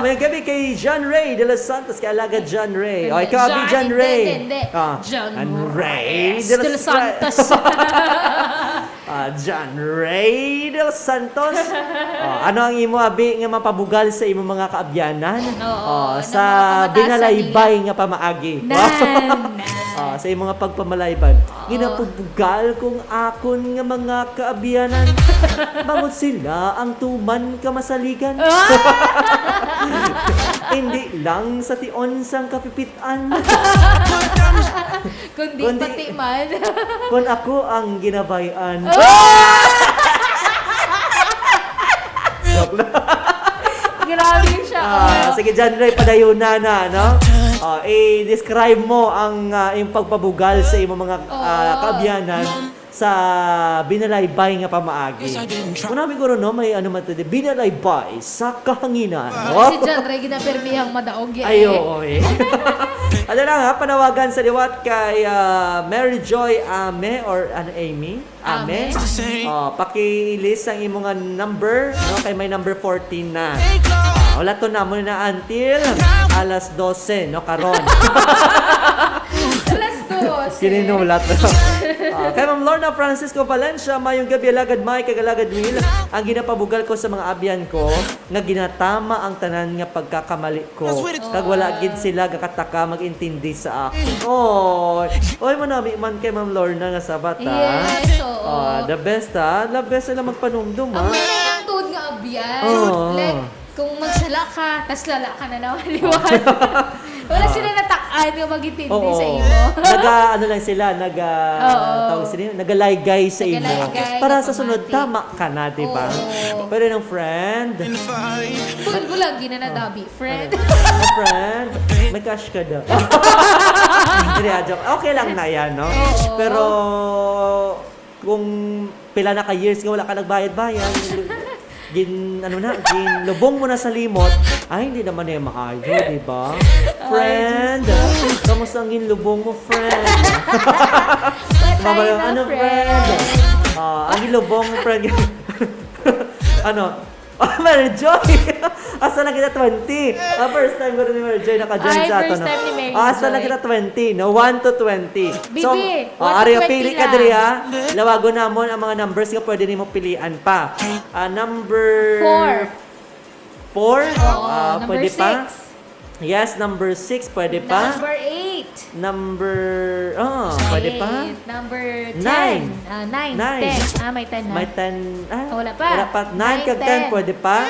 May gabi kay John Ray de los Santos, kay Alaga John Ray. Okay, ikaw abi John Ray. John Ray de los Santos. John Ray de los Santos. Ano ang imo abi nga mapabugal sa imo mga kaabyanan? Sa binalaybay nga pamaagi. Sa imo nga pagpamalayban. Ginapubugal kung akon nga mga kaabyanan. Bangot sila ang tuman kamasaligan. Hindi lang sa tion sang kapipitan. Kundi pati man. Kung ako ang ginabayan. Grabe siya. Sige, John Ray, padayunan na, no? I-describe mo ang yung pagpabugal sa imo mga kaabyanan sa binalaybay nga pamaagi. Una siguro no, may ano man tadi, binalaybay sa kahanginan. Si John Ray ginapermihang madaog yan. Ayo, Ano lang ha, panawagan sa liwat kay Mary Joy Ame or Amy? Ame. Paki-list ang imong number, no? Kay may number 14 na. Wala to na muna na until alas 12, no, karon. Alas 12. Kininulat. Kay Ma'am Lorna Francisco Valencia, mayong gabi alagad May kagalagad Will, ang ginapabugal ko sa mga abyan ko nga ginatama ang tanan nga pagkakamali ko. Kag wala gid sila gakataka magintindi sa akin. Oy manami man kay Ma'am Lorna nga sabat ha. Yes, The best ha. The best sila magpanumdum ha. Ang mga tuod nga abyan. Like, kung magsala ka, tas lala ka na naman liwan. Wala sila natak-an yung mag-intindi sa imo. Ano lang sila, nagalaygay sa imo. Para sa sunod, tama ka na, di ba? Pero ng friend. Bulag ginanadabi, friend. Friend, may cash ka daw. Okay lang na yan, no? Pero, kung pila na ka years nga wala ka nagbayad-bayad, lubong mo na sa limot, ay hindi naman yung maayo, di ba? Friend, kamusta ang ginlubong mo, friend? Patay na, friend. Ang ginlubong mo, friend. Mary Joy! Asa na kita 20? First time ko rin ni Mary Joy naka-join sa ato. First time ni Mary Asa na kita 20, no? 1 to 20. Bibi, So, 1 to Aria, 20 pili ka lang. diri ha. Lawago namon ang mga numbers nga pwede nimo pilian pa. Number 4. 4? Number Pwede 6. pa? Yes, number 6, pwede pa? Number 8. Pwede pa? Number 10. 9. 10. May 10 na. May 10. Wala pa. Wala pa. 9 kag 10, pwede pa?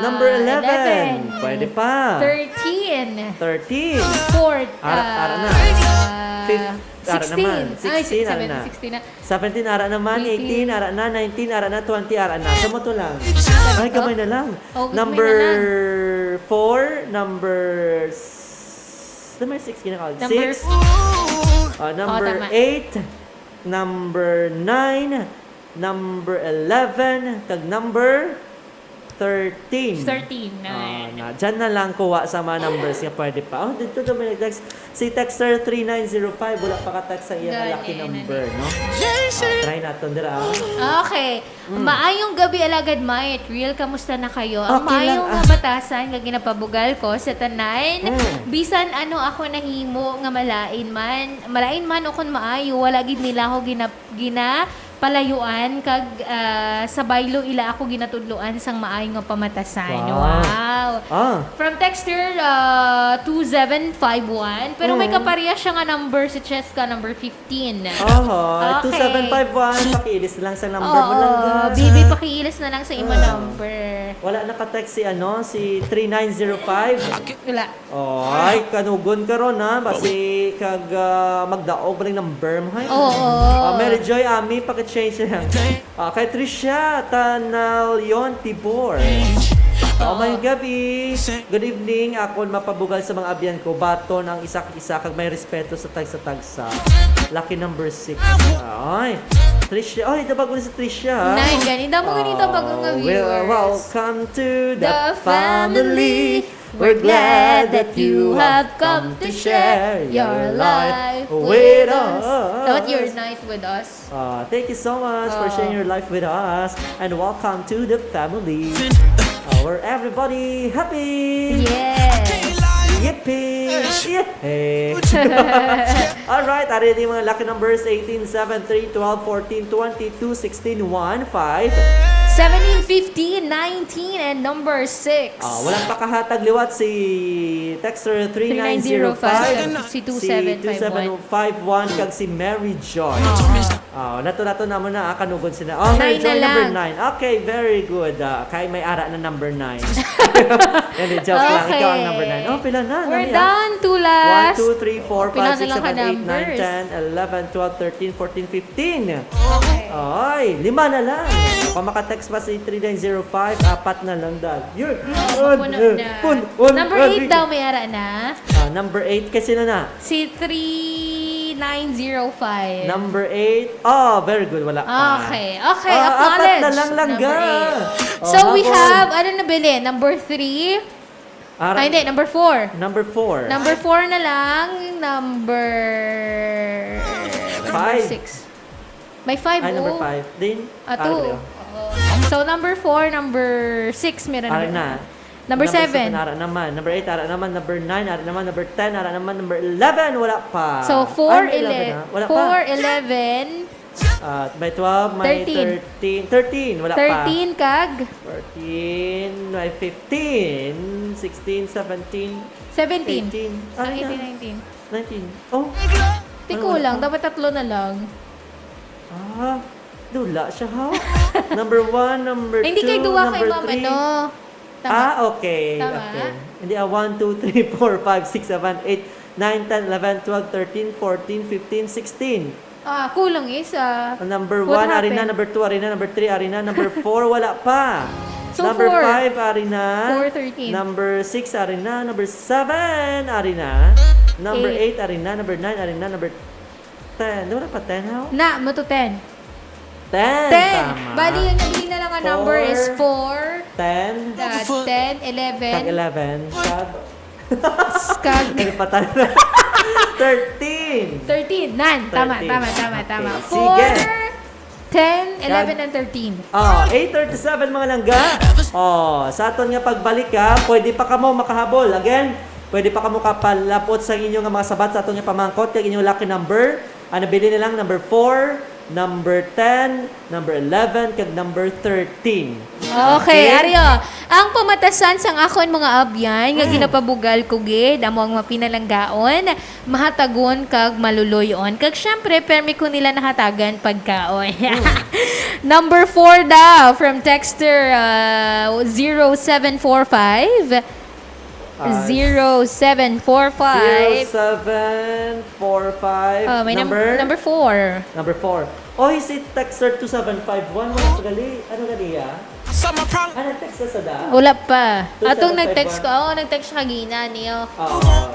Number 11. Pwede pa. 13. 13. 4. Ara na. 16 ara na. 16 na. 17 ara naman, 18 ara na, 19 ara na, 20 ara na. Sa mo to lang. Ay, kamay na lang. Number 4, number 6 kinakawag. 6. Number 8, number 9, number 11, kag number 13. 13. Dyan na lang kuha sa mga numbers nga pwede pa. Oh, dito may nag-text. Si Texter 3905, wala pa ka-text sa iya na lucky number, no? Try natin dira. Okay. Maayong gabi alagad Mayet. Real, kamusta na kayo? Ang Okay lang, maayong nga batasan nga ginapabugal ko sa tanan. Bisan ano ako nahimo nga malain man o kun maayo wala gid nila ako gina palayuan kag sa baylo ila ako ginatudloan sang maayo nga pamatasan. Wow. From Texter 2751 pero may kapareha siya nga number si Cheska number 15. Okay. 2751 pakiilis na lang sa number mo lang. Bibi pakiilis na lang sa imo number. Wala naka-text si 3905. Wala. Ay, kanugon ka ron ha. Basi kag magdaog ba ng number mo hay? Mary Joy Ami, paki-change na lang. Kay Tricia Tanalyon Tibor. May gabi. Good evening. Ako mapabugal sa mga abyan ko. Baton ang isa-isa kag may respeto sa tagsa-tagsa. Lucky number 6. Ay. Tricia. Ay, dabag mo si Tricia. Nay, ganito mo ganito bagong nga viewers. Welcome to the family. We're glad that you have come to share your life with us. Not your night with us. Thank you so much for sharing your life with us. And welcome to the family. Where everybody happy. Yes. Yippee! Yay! Alright, ari yung mga lucky numbers 18, 7, 3, 12, 14, 22, 16, 1, 5. 17, 15, 19, and number 6. Walang pakahatag liwat si Texter 3905, si si 2751, kag si Mary Joy. Nato na mo na, kanugod sila. Mary Joy number 9. Okay, very good. Kay may ara na number 9. Hindi, joke lang. Ikaw ang number 9. Pila na. We're down to last. 1, 2, 3, 4, 5, 6, 7, 8, 9, 10, 11, 12, 13, 14, 15. Ay, 5 na lang. Kung makatext pa si 3905, 4 na lang dahil. Yun. Number 8 daw may ara na. Number 8 kasi na. Si 3905. Number 8. Very good. Wala pa. Okay. Apat Acknowledge. na lang langga. So we have, ano na bili? Number 3. Hindi, number 4. Number 4. Number 4 na lang. Number 6. May 5 number 5. Din? 2. So number 4, number 6 meron na. Number 7. Ara naman. Number 8, ara naman. Number 9, ara naman. Number 10, ara naman. Number 11, wala pa. So 4, 11. Wala pa. 4, 11. May 12, may 13. Wala pa. 13 kag? 14, may 15, 16, 17, 17. 18. 18, 19. Oh. Tiko lang, dapat 3 na lang. Dula siya ha. Number 1, number 2, Hindi kay duwa kay number 3. ma'am, ano? Tama. Okay. Tama. Okay. Hindi, 1, 2, 3, 4, 5, 6, 7, 8, 9, 10, 11, 12, 13, 14, 15, 16. Kulang isa. Number 1, What ari na. happened? Number 2, ari na. Number 3, ari na. Number 4, wala pa. So, number 4. 5, ari na. 4, 13. Number 6, ari na. Number 7, ari na. Number 8, ari na. Number 9, ari na. Number 10. Wala pa 10, how? Na, mo to 10. 10. 10. Tama. Bali, yung nabili na lang ang number is 4. 10. 10, 11. Kag 11. Kag. Ano pa tayo? 13. 13. Nan. Tama. 13. 4, Sige. 10, 11, and 13. 8:37 mga langga. Sa aton nga pagbalik pwede pa kamo makahabol. Again, pwede pa kamo kapalapot sa inyong mga sabat sa aton nga pamangkot kag inyong lucky number. Nabili na lang number 4, number 10, number 11, kag number 13. Okay, Aryo. Ang pamatasan sang akon mga abyan nga ginapabugal ko gid amo ang mapinalanggaon, mahatagon kag maluloyon. Kag syempre permi ko nila nahatagan pagkaon. Number 4 daw from Texter 0745. 0745. 0745. May number 4. Number 4. Oy, si Texter 2751. Wala gali. Ano gali text na sa da? Wala pa. 2751. Atong nag-text ko. Nag-text siya kagina niyo.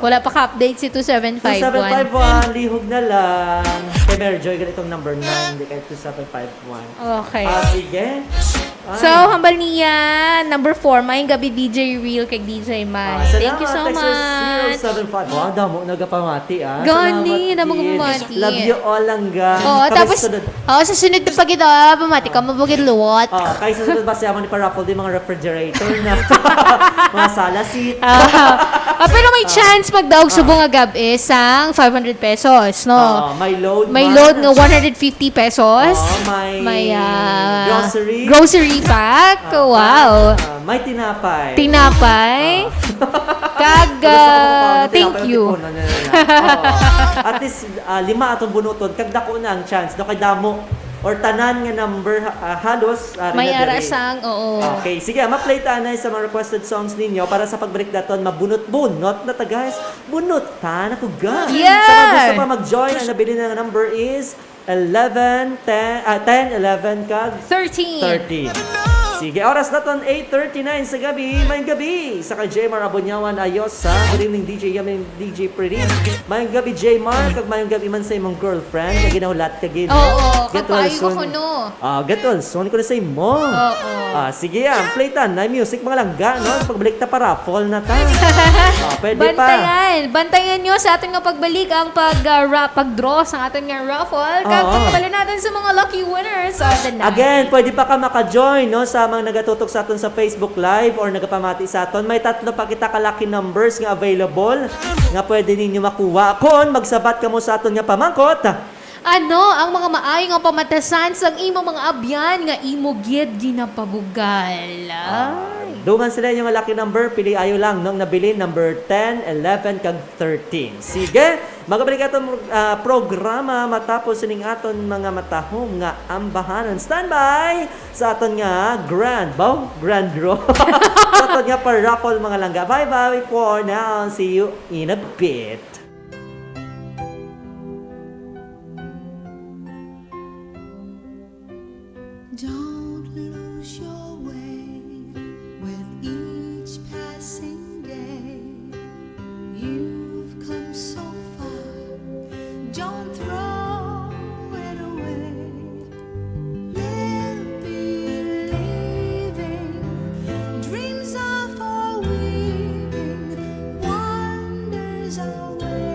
Wala pa ka-update si 2751. 2751, lihog na lang. Kay Mary Joy, ganitong number 9, hindi kay 2751. Okay. Sige. So, hambal niya, number 4, mayong gabi DJ Real kay DJ Man. Thank you so much. 075. Wow, damo nagapamati Gani, Salamat damo din. pamati. Love you all langga. Oo, tapos, sa sunod na pag ito, pamati ka mabugid luwat. Kaya sa sunod ba siya ni pa-raffle din mga refrigerator na mga sala seat. Pero may chance magdaog subong nga gabi sang 500 pesos, no? May load. May load nga 150 pesos. May grocery pack. Wow. May tinapay. Tinapay. Thank you. At least 5 atong bunuton kag dako na ang chance do kay damo or tanan nga number halos May arasang, oo. Okay, sige, ma-play ta na sa mga requested songs ninyo para sa pagbalik daton mabunot-bunot na ta guys. Bunot ta na ko ga. Yeah. Sa mga gusto pa mag-join, ang nabili na number is 11, 10, 11 kag 13. Sige, oras na ton 8:39 sa gabi. Mayong gabi sa kay Jmar Abonyawan ayos sa good evening DJ Yamin DJ Pretty. Mayong gabi Jmar kag mayong gabi man sa imong girlfriend kag ginahulat kag gid. Oo, kapayo ko no. Get well soon ko na sa imo. Sige play tan na music mga langga no. Pagbalik ta para fall na ta. Pwede Bantayan nyo sa ating nga pagbalik ang pag-draw sa ating nga raffle. Kag pagkabala natin sa mga lucky winners of the night. Again, pwede pa ka maka-join no sa mga nagatutok sa aton sa Facebook Live or nagapamati sa aton. May 3 pa kita ka lucky numbers nga available nga pwede ninyo makuha kung magsabat ka mo sa aton nga pamangkot. Ano ang mga maayo nga pamatasan sa imo mga abyan nga imo gid ginapabugal? Duman sila yung lucky number, pili ayo lang nung nabili number 10, 11 kag 13. Sige, magabalik atong programa matapos sining aton mga matahom nga ambahanan. Standby sa aton nga grand draw. Sa aton nga pa-raffle mga langga. Bye-bye for now. See you in a bit. Don't lose your way with each passing day. You've come so far, don't throw it away. Live believing, dreams are for weaving, wonders are waiting.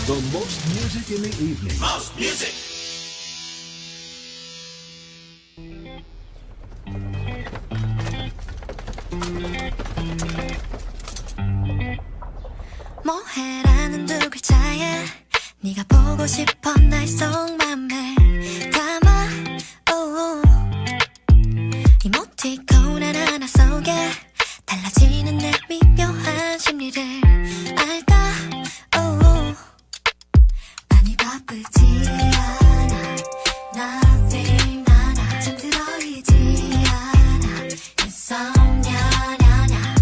The most music in the evening. Most music. 뭐해라는 두 글자에 네가 보고 싶어 날 속맘에 담아 이모티콘 하나하나 속에 달라지는 내 미묘한 심리를 알까 많이 바쁘지 않아 Nothing 나나 잠들어 있지 않아 Insomnia 나나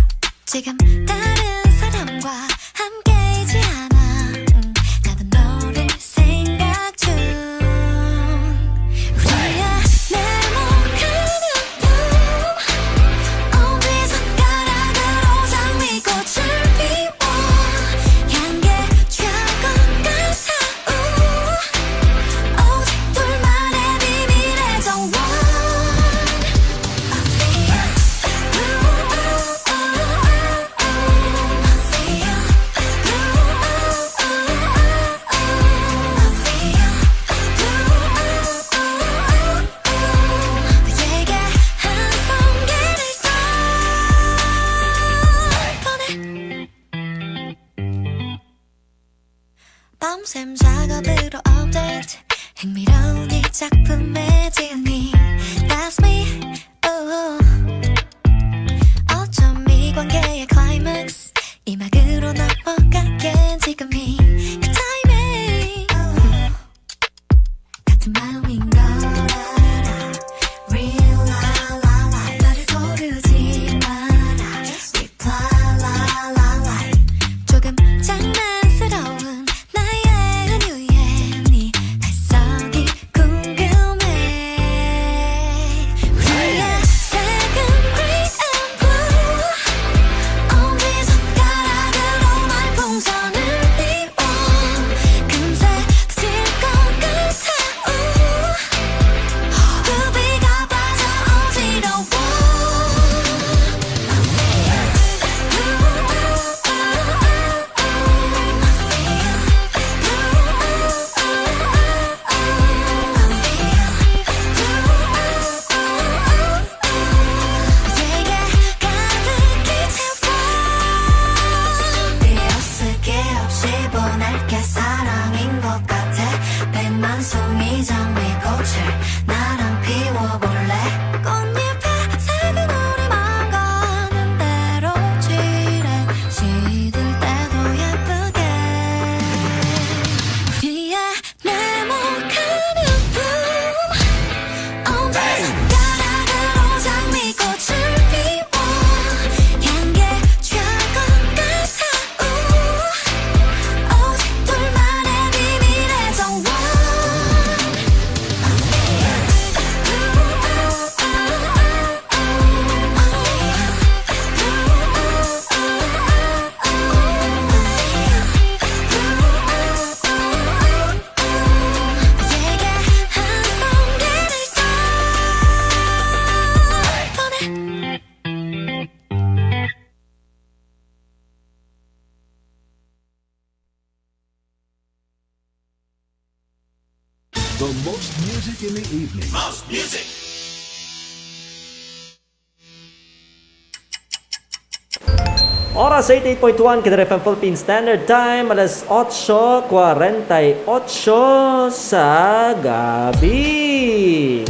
지금 다른 사람과 함께이지 않아 나도 너를 생각 중 우리의 네모칸 눈 어디 손가락으로 장미꽃을 피워 향기에 취할 것 같아 오직 둘만의 비밀의 정원 너에게 한 송이를 더 보내 밤샘 작업으로 업데이트 흥미로운 이 작품의 진위 That's me 어쩜 이 관계의 클라이맥스 이 막으로 넘어가게 지금이 그 타이밍 같은 마음인 걸 알아 Real la la la 나를 고르지 마라 Reply la la la 조금 장난스러운 나의 은유에 네 해석이 궁금해 우리의 색은 green and blue 어디 손가락으로 말풍선을 띄워 금세 터질 것 같아 우비가 빠져 어지러워 너에게 가득히 채워 띄어쓰기 없이 보낼 게 사랑인 것 같아 백만 송이 장미꽃을 나랑 피워볼래 꽃잎에 색은 우리 마음 가는 대로 칠해 시들 때도 예쁘게 우리의 네모칸 눈 언제 손가락으로 장미꽃을 피워 향기에 취할 것 같아 오직 둘만의 비밀의 정원 너에게 한 송이를 더 보내 The most music in the evening. Most music. Oras 88.1 Kider FM Philippine Standard Time, alas 8:48 sa gabi.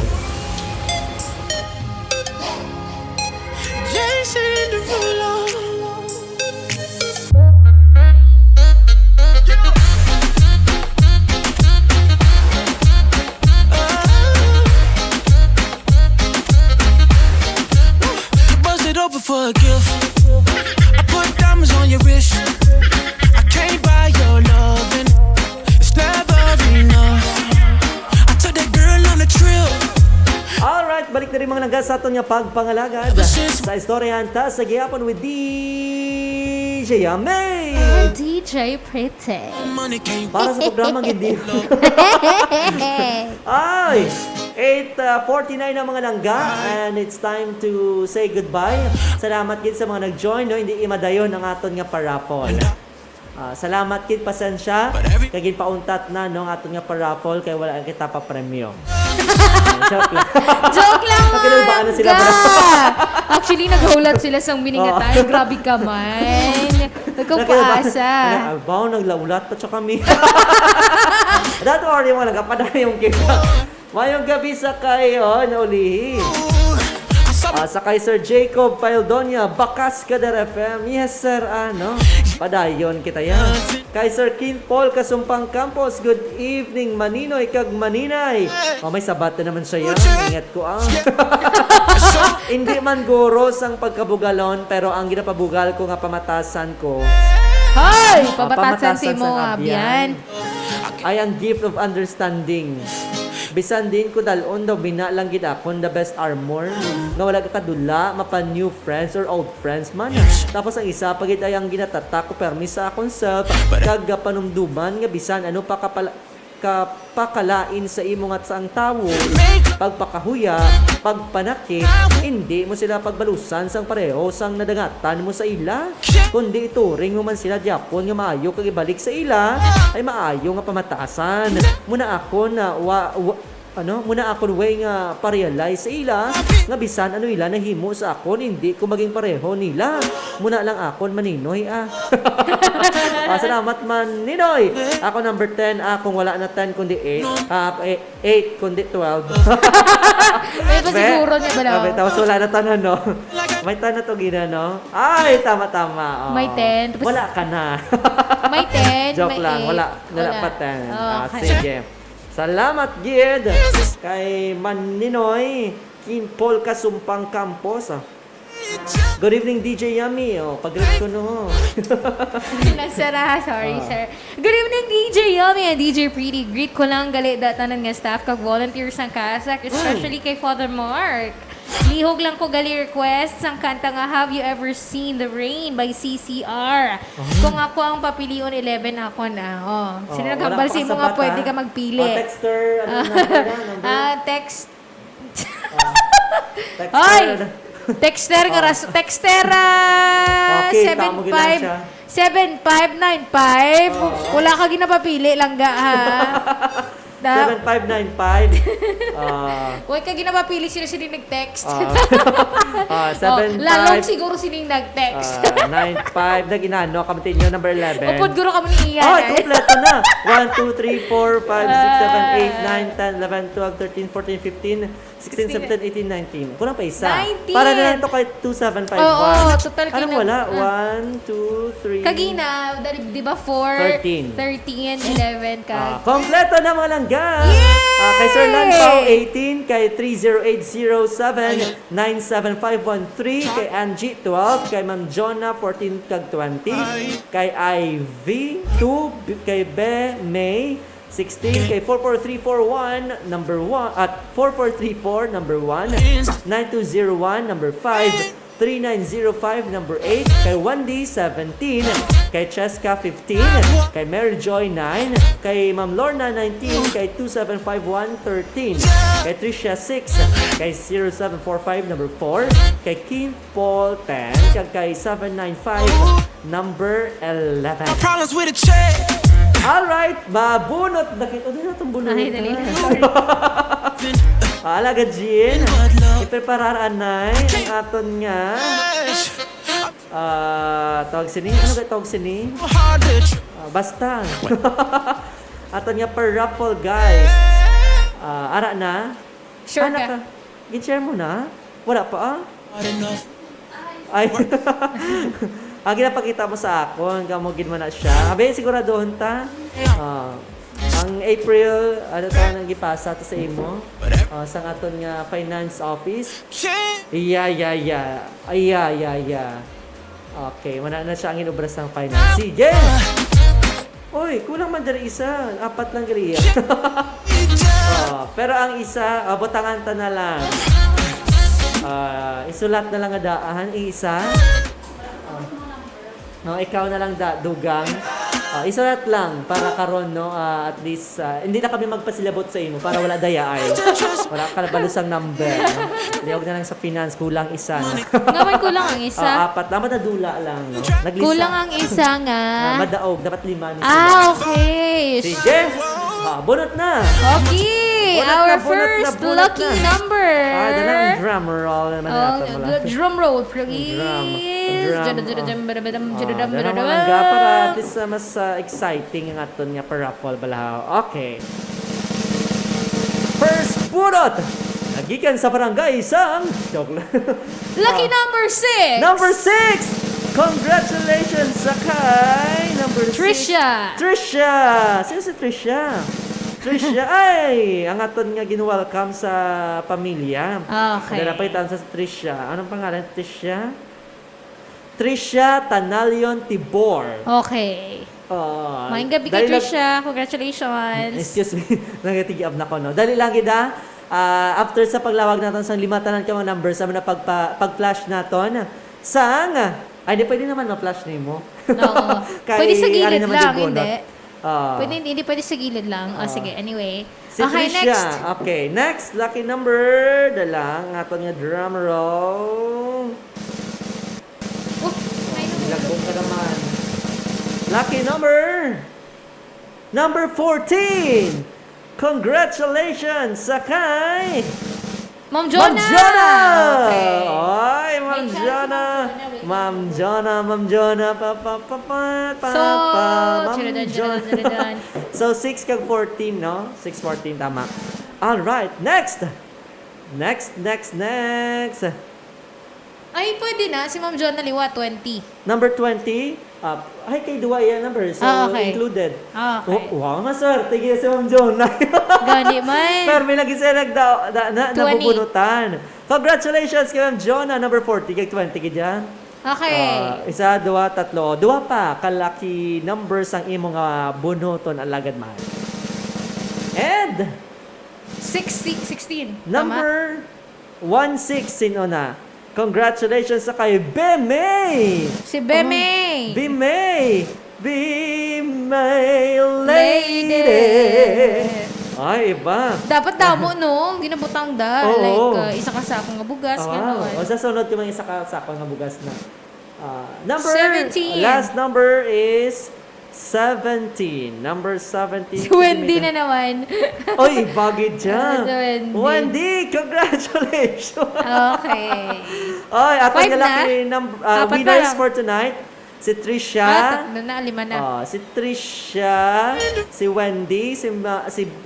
Jason Derulo. You busted open for a gift. I put diamonds on your wrist. I can't buy your loving. It's never enough. I took that girl on a trip. Alright, balik na rin mga nangga sa aton nga pagpangalagad sa istoryahan ta sa gihapon with DJ Amay. DJ Pretty. Money came. Para sa programang hindi. Ay! 8:49 na mga langga and it's time to say goodbye. Salamat gid sa mga nag-join, no? Hindi imadayon ang aton nga parapol. Salamat kid pasensya. Kagin pauntat na no ang aton nga pa-raffle kay wala kita pa premyo. Joke lang. Joke lang, Nakinulbaan na sila, Ga. bro. Actually, naghulat sila sa miningatan. Grabe ka man. Nagkapaasa. Abaw, naglaulat pa siya kami. That worry mo, nagkapadala yung kita. Mayong gabi sa kayo, naulihi. Sa kay Sir Jacob Paildonia, Bakas Kader FM. Yes, sir, padayon kita yan. Kay Sir Kin Paul Kasumpang Campos, good evening, Maninoy kag Maninay. May sabat na naman siya yan. Ingat ko Hindi man guros ang pagkabugalon, pero ang ginapabugal ko nga pamatasan ko. Hoy! Pabatasan si pamatasan mo, sang Abyan. Ay ang gift of understanding. Bisan din ko dalon daw binalang gid akon the best armor nga wala ka kadula mapa new friends or old friends man. Tapos ang isa pagit ay ang ginatata ko permis sa akon self kag panumduman nga bisan ano pa kapakalain sa imo nga sa ang tawo pagpakahuya pagpanakit hindi mo sila pagbalusan sang pareho sang nadangatan mo sa ila kundi ituring mo man sila diapon nga maayo kag ibalik sa ila ay maayo nga pamatasan muna ako na muna ako way nga pa-realize sa ila nga bisan ano ila nahimo sa akon hindi ko maging pareho nila muna lang akon maninoy salamat man ninoy ako number 10 kung wala na 10 kundi 8 8 kundi 12 May ba siguro niya ba daw? tapos wala na tanan no may tanan to gina no ay tama May 10 tapos wala ka na may 10 joke may lang 8. wala pa 10 sige. Salamat, Gid! Kay Maninoy, Kin Paul Kasumpang Campos. Good evening, DJ Yummy. Pag-greet ko no. Nagsara, sorry, sir. Good evening, DJ Yummy and DJ Pretty. Greet ko lang gali datanan nga staff kag volunteers ng Kasak, especially kay Father Mark. Lihog lang ko gali request ang kanta nga Have You Ever Seen the Rain by CCR. Kung ako ang papilion 11 ako na. Sino naghambal si mo nga pwede ka magpili. Texter, number? Text. Texter. Hoy! Texter nga Texter Okay, tamo gina siya. 7595. Wala ka ginapapili lang ga ha. 7595. Huwag ka ginapapili sila nag-text. 75. Lalong siguro sining nag-text. 95 na ginano kamtin nyo number 11. Upod guro ka mo ni Ian. Kompleto na. 1, 2, 3, 4, 5, 6, 7, 8, 9, 10, 11, 12, 13, 14, 15, 16, 17, 18, 19. Kulang pa isa. 19. Para na lang to kay 2751. Oo, total Anong wala? 1, 2, 3. Kagina, di ba 4, 13. 13, 11 ka. Kompleto na mga langga. Kay Sir Lanpao, 18. Kay 30807, 97513. Kay Angie, 12. Kay Ma'am Jonah, 14 kag 20. Kay Ivy, 2. Kay Be, May, 16. Kay 44341, number 1. At 4434, number 1. 9201, number 5. 3905, number 8. Kay 1D, 17. Kay Cheska, 15. Kay Mary Joy, 9. Kay Ma'am Lorna, 19. Kay 2751, 13. Kay Tricia, 6. Kay 0745, number 4. Kay Kim Paul, 10. Kay 795, number 11. Problems with a check. Alright, mabunot. Nakita din natin bunot. Ay, dali na. Alaga, Jean. Iprepararaan na ang aton nga. Tawag sini? Ano ka tawag sini? Basta. Aton nga per raffle, guys. Ara na. Sure ka? Gin-share mo na? Wala pa Ay. Ang ginapakita mo sa akon, kamugin mo na siya. Abe, siguradohon ta. Ang April, ano ta nang gipasa to sa imo? Sa aton nga finance office. Yeah. Okay, wala na siya ang inubras ng finance. Sige! Uy, kulang man dali isa. 4 lang gali. Pero ang isa, butangan ta na lang. Isulat na lang nga daan. Isa. Ikaw na lang dugang. Isulat lang para karon no, at least hindi na kami magpasilabot sa imo para wala daya ay. Wala ka balusang number. No? Liog na lang sa finance, kulang isa. No? Ngayon kulang ang isa. Apat na madadula lang. No? Naglisa. Kulang ang isa nga. Madaog, dapat 5 ni Okay. Sige. Bunot na. Okay. Bunot Our na, bunot na, first bunot lucky na. number. Dalang drum roll naman natin. Drum roll, please. Drum para at least mas exciting ang aton nga paraffol balahaw. Okay. First bunot. Nagikan sa barangay isang joke lang. Lucky number 6. Number 6. Congratulations sa kay number 6. Trisha. Sino si Trisha? Trisha, ay! Ang aton nga ginwelcome sa pamilya. Okay. Napakitaan sa Trisha. Anong pangalan? Trisha Tanalion Tibor. Okay. Maayong gabi kay dali lang- Trisha. Congratulations. Excuse me. Nagatigap na ko, no? Dali lang gida. After sa paglawag natin sa limatanan ka mga numbers, sa mga pag-flash naton, sang, ay, di pwede naman ma-flash na mo. Oo. Kay- Pwede sa ari gilid naman lang, yung bunot. hindi. Ah. Hindi pwede sa gilid lang. Sige, anyway. Si Okay, Trisha. next. Okay, next. Lucky number. Dalang. Aton nga drum roll. Lagbong ka naman. Lucky number. Number 14. Congratulations sa kay Ma'am Jonah! Ma'am Jonah! Okay. Ay, Ma'am May chance Jonah. Ma'am Jonah, Ma'am Jonah. So, Ma'am Jonah. So, 6 kag 14, no? 6-14, tama. Alright, next. Next. Ay, pwede na. Si Ma'am Jonah Liwa, 20. Number 20. Ay, kay Dua yan number. So, Okay. included. Okay. Wow, maswerte. Sige si Ma'am Jonah. Gani man. Pero may lagi sila 20. nabubunutan. Congratulations kay Ma'am Jonah, number 40, kay 20 ka dyan. Okay. Isa, dua, tatlo. Dua pa, kalaki numbers ang imong bunuton alagad mahal. And, 16. number 16, sino na? Congratulations sa kay Bemay! Si Bemay. Bemay lady! Ay, iba. Dapat damo no, ginabutang da. Oo. Like, isa ka sa akong nga bugas, Wow. gano'n. O sa sunod ko mga isa ka sa nga bugas na. Number 17. Last number is 17. Number 17. Si Wendy na naman. Oy, bagay dyan. Si Wendy. Wendy, congratulations. Okay. Oy, at ang 5 na? galaki Apat na winners lang. for tonight. Si Trisha. Tatlo na, 5 na. Si Trisha, si Wendy, si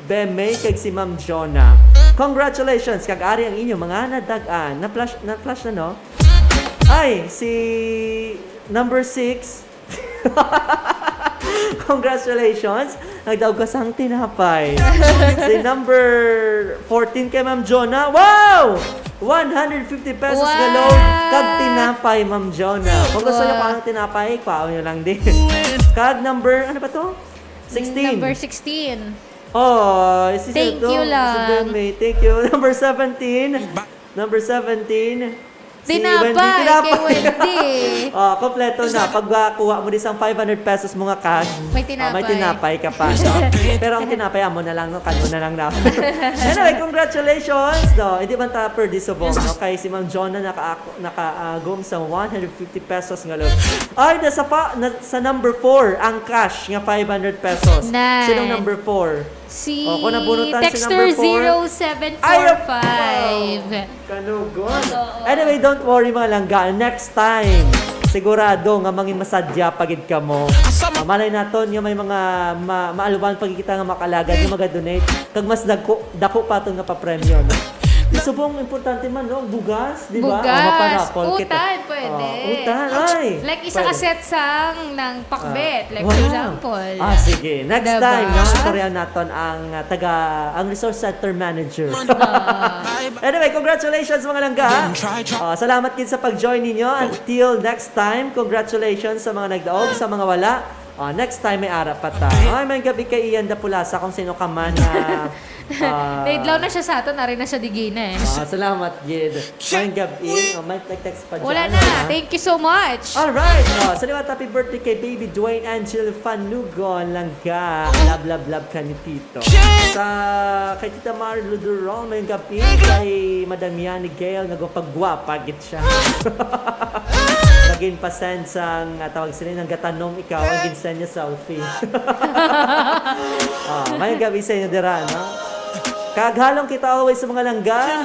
Bemay, kag si Ma'am Jonah. Congratulations, kag ari ang inyo mga nadagaan. Na-flash na, no? Ay, si number 6. Congratulations. Nagdaog ka sang tinapay. Si number 14 kay Ma'am Jonah. Wow! 150 pesos Wow! galon kag tinapay, Ma'am Jonah. Kung gusto niyo pa ng tinapay, kwaon niyo lang din. Kag number, ano ba to? 16. Number 16. Oh, si Thank Sir you to, lang. Si Bemay. Thank you. Number 17. Number 17. Tinapay kay Wendy. Kompleto na. Pag kuha mo isang 500 pesos mga cash, May tinapay. may tinapay ka pa. No? Pero ang tinapay, amo na lang, no? Kano na lang na. Anyway, congratulations. No? Hindi man ta perdisable. No? Kay si Ma'am Jonah nakaagom sa 150 pesos nga loob. Ay, sa number 4, ang cash nga 500 pesos. Nice. Sinong number 4? Si kung nabunutan si Texter number 0745. 4. Kanugon. Anyway, don't worry mga langga. Next time, sigurado nga mangin masadya pagid ka mo. Malay naton nga may mga maaluban pagkikita nga makalagad nga maga-donate. Kag mas dako pa to nga pa-premyo. No? Subong importante man, no? Bugas, di ba? Bugas. Utan, pwede. Utan, ay. Like, isa ka set sang ng pakbet. Like, Wow. for example. Sige. Next Diba? time, no? Istorya naton ang ang resource center manager. Anyway, congratulations mga langga. Salamat din sa pag-join ninyo. Until next time, congratulations sa mga nagdaog, sa mga wala. Next time may ara pa ta. Ay, may gabi kay Ian Dapulasa kung sino ka man na Naidlaw na siya sa atin, nari na siya digina eh. salamat, Gid. May gabi, may text pa dyan. Wala na. Thank you so much. Alright, salamat, happy birthday kay baby Dwayne Angel Fanugon lang ka. Love ka ni Tito. Kay Tita Mar Luduron, may gabi kay Madam Yani Gail, nagpagwapa, git siya. Naging pasend sang tawag sila ng gatanong ikaw, ang ginsen niya selfie. May gabi sa inyo dira, no? Kaghalong kita always sa mga langga.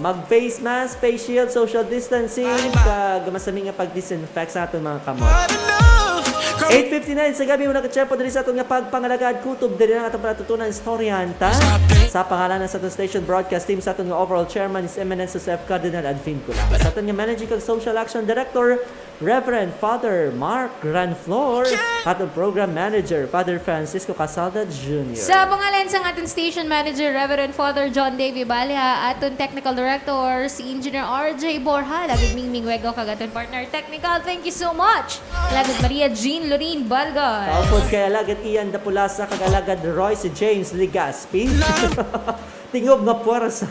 Mag-face mask, face shield, social distancing, kag masaming nga pag-disinfect sa ating mga kamot. 8:59 sa gabi, muna ka-chepo dali sa itong nga pagpangalagad, kutob dali na atong panatutunan istoryanta. Sa pangalan ng sa itong station broadcast team, sa itong nga overall chairman is Eminence Joseph Cardinal Advincula. Sa itong nga managing kag social action director, Reverend Father Mark Ranflor, atong program manager, Father Francisco Casalda Jr. Sa pangalan sa ating station manager, Reverend Father John Davy Balha, atong technical director, si Engineer RJ Borja, lagig Mingming Wego, kag atong partner technical. Thank you so much. Lagig Maria Jean Lorene Balgon. Taupod kay alagad Ian Dapulasa, kag alagad Royce James Ligaspi. Tingob nga puwersa.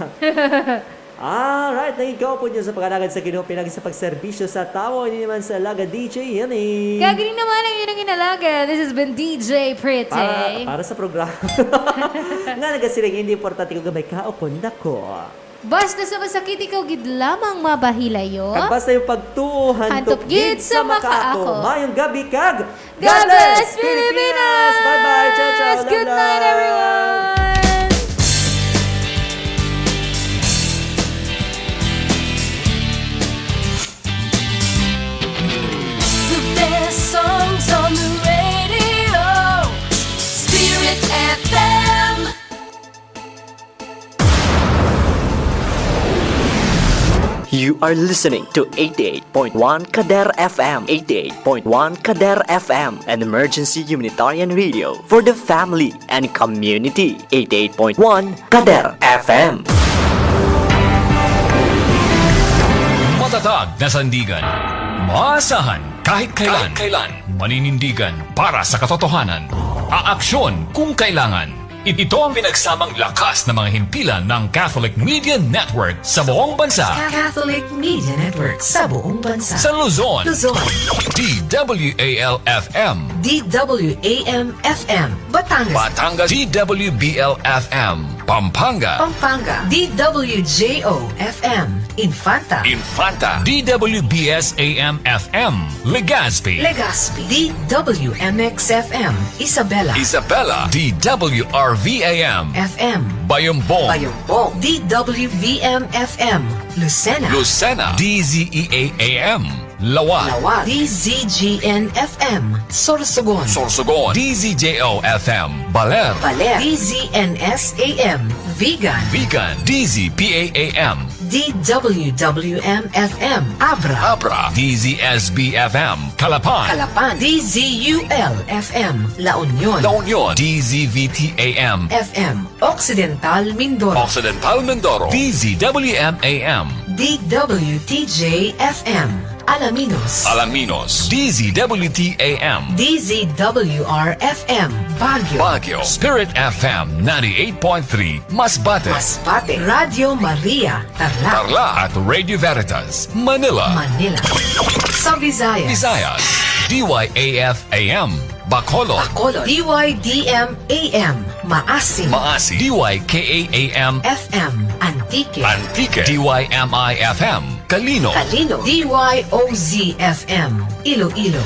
Alright, naging po niyo sa pag-alagad sa Ginoo, pinag sa pagserbisyo sa tao, hindi naman sa alagad DJ Yanni. Kagini naman ang yun ang inalaga. This has been DJ Pretty. Para sa programa. Nga nagasiring, hindi importante kung gabay ka o kunda ko. Basta sa masakit ikaw gid lamang mabahilayo. Kag basta yung pagtuhan Hantop gid sa makaako. Mayong gabi kag God bless Pilipinas! Bye-bye, ciao, ciao. Good night, everyone! The best songs on the radio, Spirit FM. You are listening to 88.1 Kader FM. 88.1 Kader FM, an emergency humanitarian radio for the family and community. 88.1 Kader FM. Matatag na sandigan. Maasahan kahit kailan. Maninindigan para sa katotohanan. Aaksyon kung kailangan. Ito ang pinagsamang lakas ng mga himpilan ng Catholic Media Network sa buong bansa. Catholic Media Network sa buong bansa. Sa Luzon, DWAL-FM. DWAM-FM, Batangas. Batangas, DWBL-FM. Pampanga, DWJO-FM, Infanta. DWBS-AM-FM. Legazpi, DWMX-FM, Isabela. DWRVAM. FM, Bayambong, DWVM-FM, Lucena. DZEA-AM. Lawag, DZGN-FM, Sorsogon. DZJO-FM. Baler, DZNS-AM, Vigan. DZPAAM. DWWM-FM, Abra. DZSB-FM. Calapan, DZUL-FM, La Union. DZVTAM. FM, Occidental Mindoro. DZWM-AM. DWTJ-FM, Alaminos. DZWT-AM. DZWR-FM, Baguio. Spirit FM 98.3 Masbate. Radio Maria, Tarlac. At Radio Veritas Manila. Sa Visayas. DYAF-AM Bacolod. DYDM-AM, Maasim. DYKA-AM FM, Antique. DYMI-FM Calino. DYOZ-FM, Iloilo.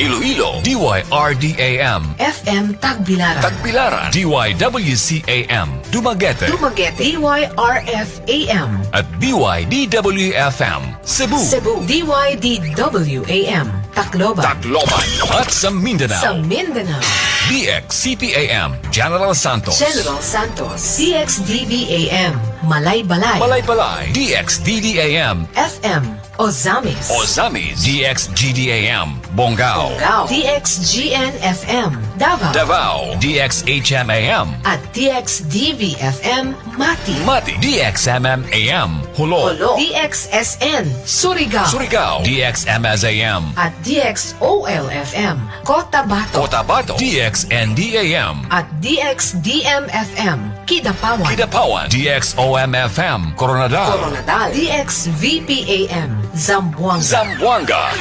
DYRD-AM FM, Tagbilaran. DYWC-AM Dumaguete. DYRF-AM, At DYDW-FM Cebu. DYDW-AM, Tacloban. At sa Mindanao. DXCPAM General Santos. General Santos. DXDBAM. Malaybalay. Malaybalay. DXDDAM FM. Ozamis. Ozamis. DXGDAM Bongao. Bongao. DXGN-FM. Davao. Davao. DXHMAM At DXDV-FM. Mati. Mati. DXMMAM Hulo. Olo. DXSN. Surigao. Surigao. DXMSAM At DXOL-FM. Cotabato. Cotabato. DXNDAM At DXDM-FM. Kidapawan. Kidapawan. DXOMFM Coronadal. Coronadal. DXVPAM. Zamboanga. Zamboanga.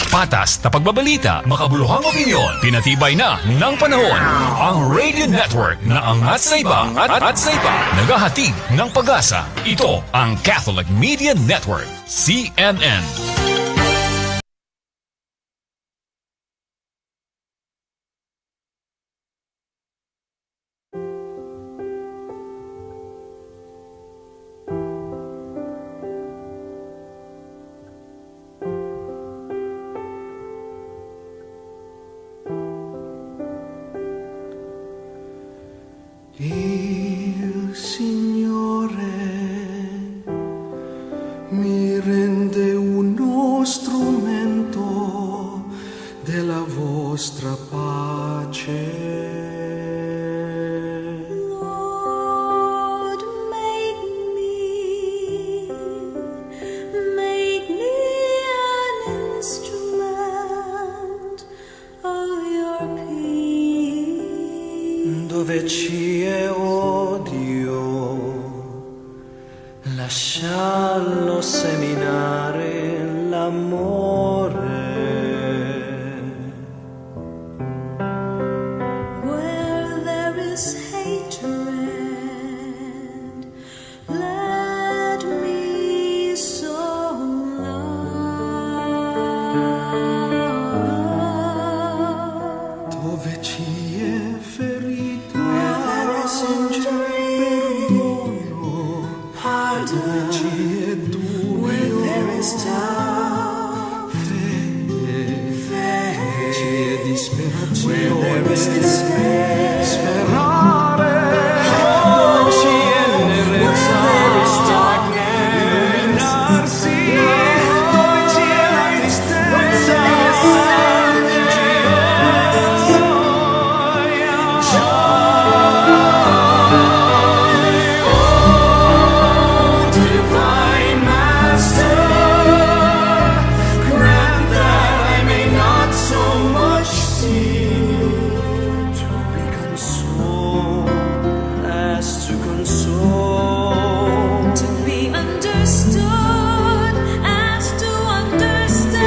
Patas na pagbabalita, makabuluhang opinyon, pinatibay na ng panahon. Ang Radio Network na angat sa iba, at sa iba, naghahatid ng pag-asa. Ito ang Catholic Media Network, CNN. Il Signore mi rende uno strumento della vostra pace. Lord, make me an instrument of your peace. Dove ci è odio, lascialo seminare l'amore. Where there is hatred, let me sow love. Dove ci è ferito, perdono. Dove ci è dubbio, fede. Ci è disperazione, sperare. Ci è nerezza, illuminarsi. Dove ci è la tristezza, Divine Master, grant that I may not so much seek to be consoled as to console. To be understood as to understand.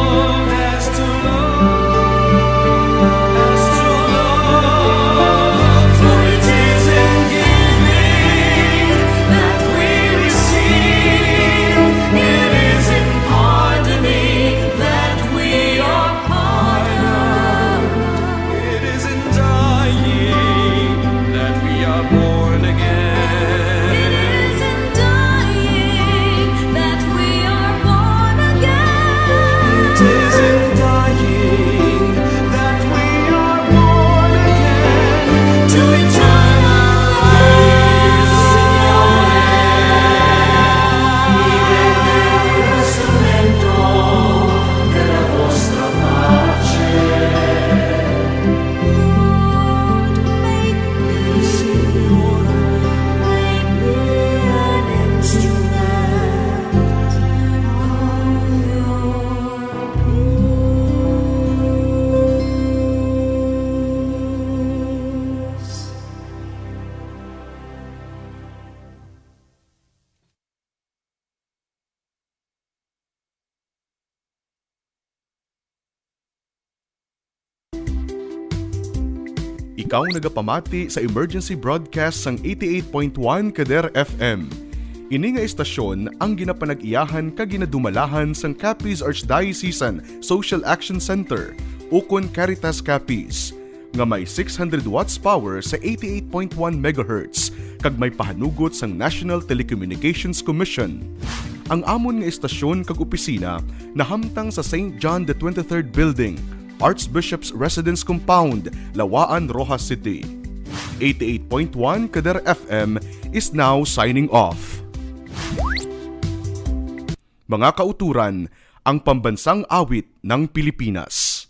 Loved as to love, as to love. For it is in giving that we receive. It is in pardoning that we are pardoned. It is in dying that we are born again. It is in dying that we are born again. It is in dying that we are born again to eternal life. Signore, mi rende un strumento della vostra pace. Lord, make me, Signore, make me an instrument of your peace. Ikaw nagapamati sa emergency broadcast sang 88.1 Kader FM. Ini nga istasyon ang ginapanag-iyahan kag ginadumalahan sang Capiz Archdiocesan Social Action Center ukon Caritas Capiz nga may 600 watts power sa 88.1 MHz kag may pahanugot sang National Telecommunications Commission. ang amon nga istasyon kag opisina nahamtang sa St. John the 23rd Building, Archbishop's Residence Compound, Lawaan, Rojas City. 88.1 Kader FM is now signing off. Mga kauturan, ang pambansang awit ng Pilipinas.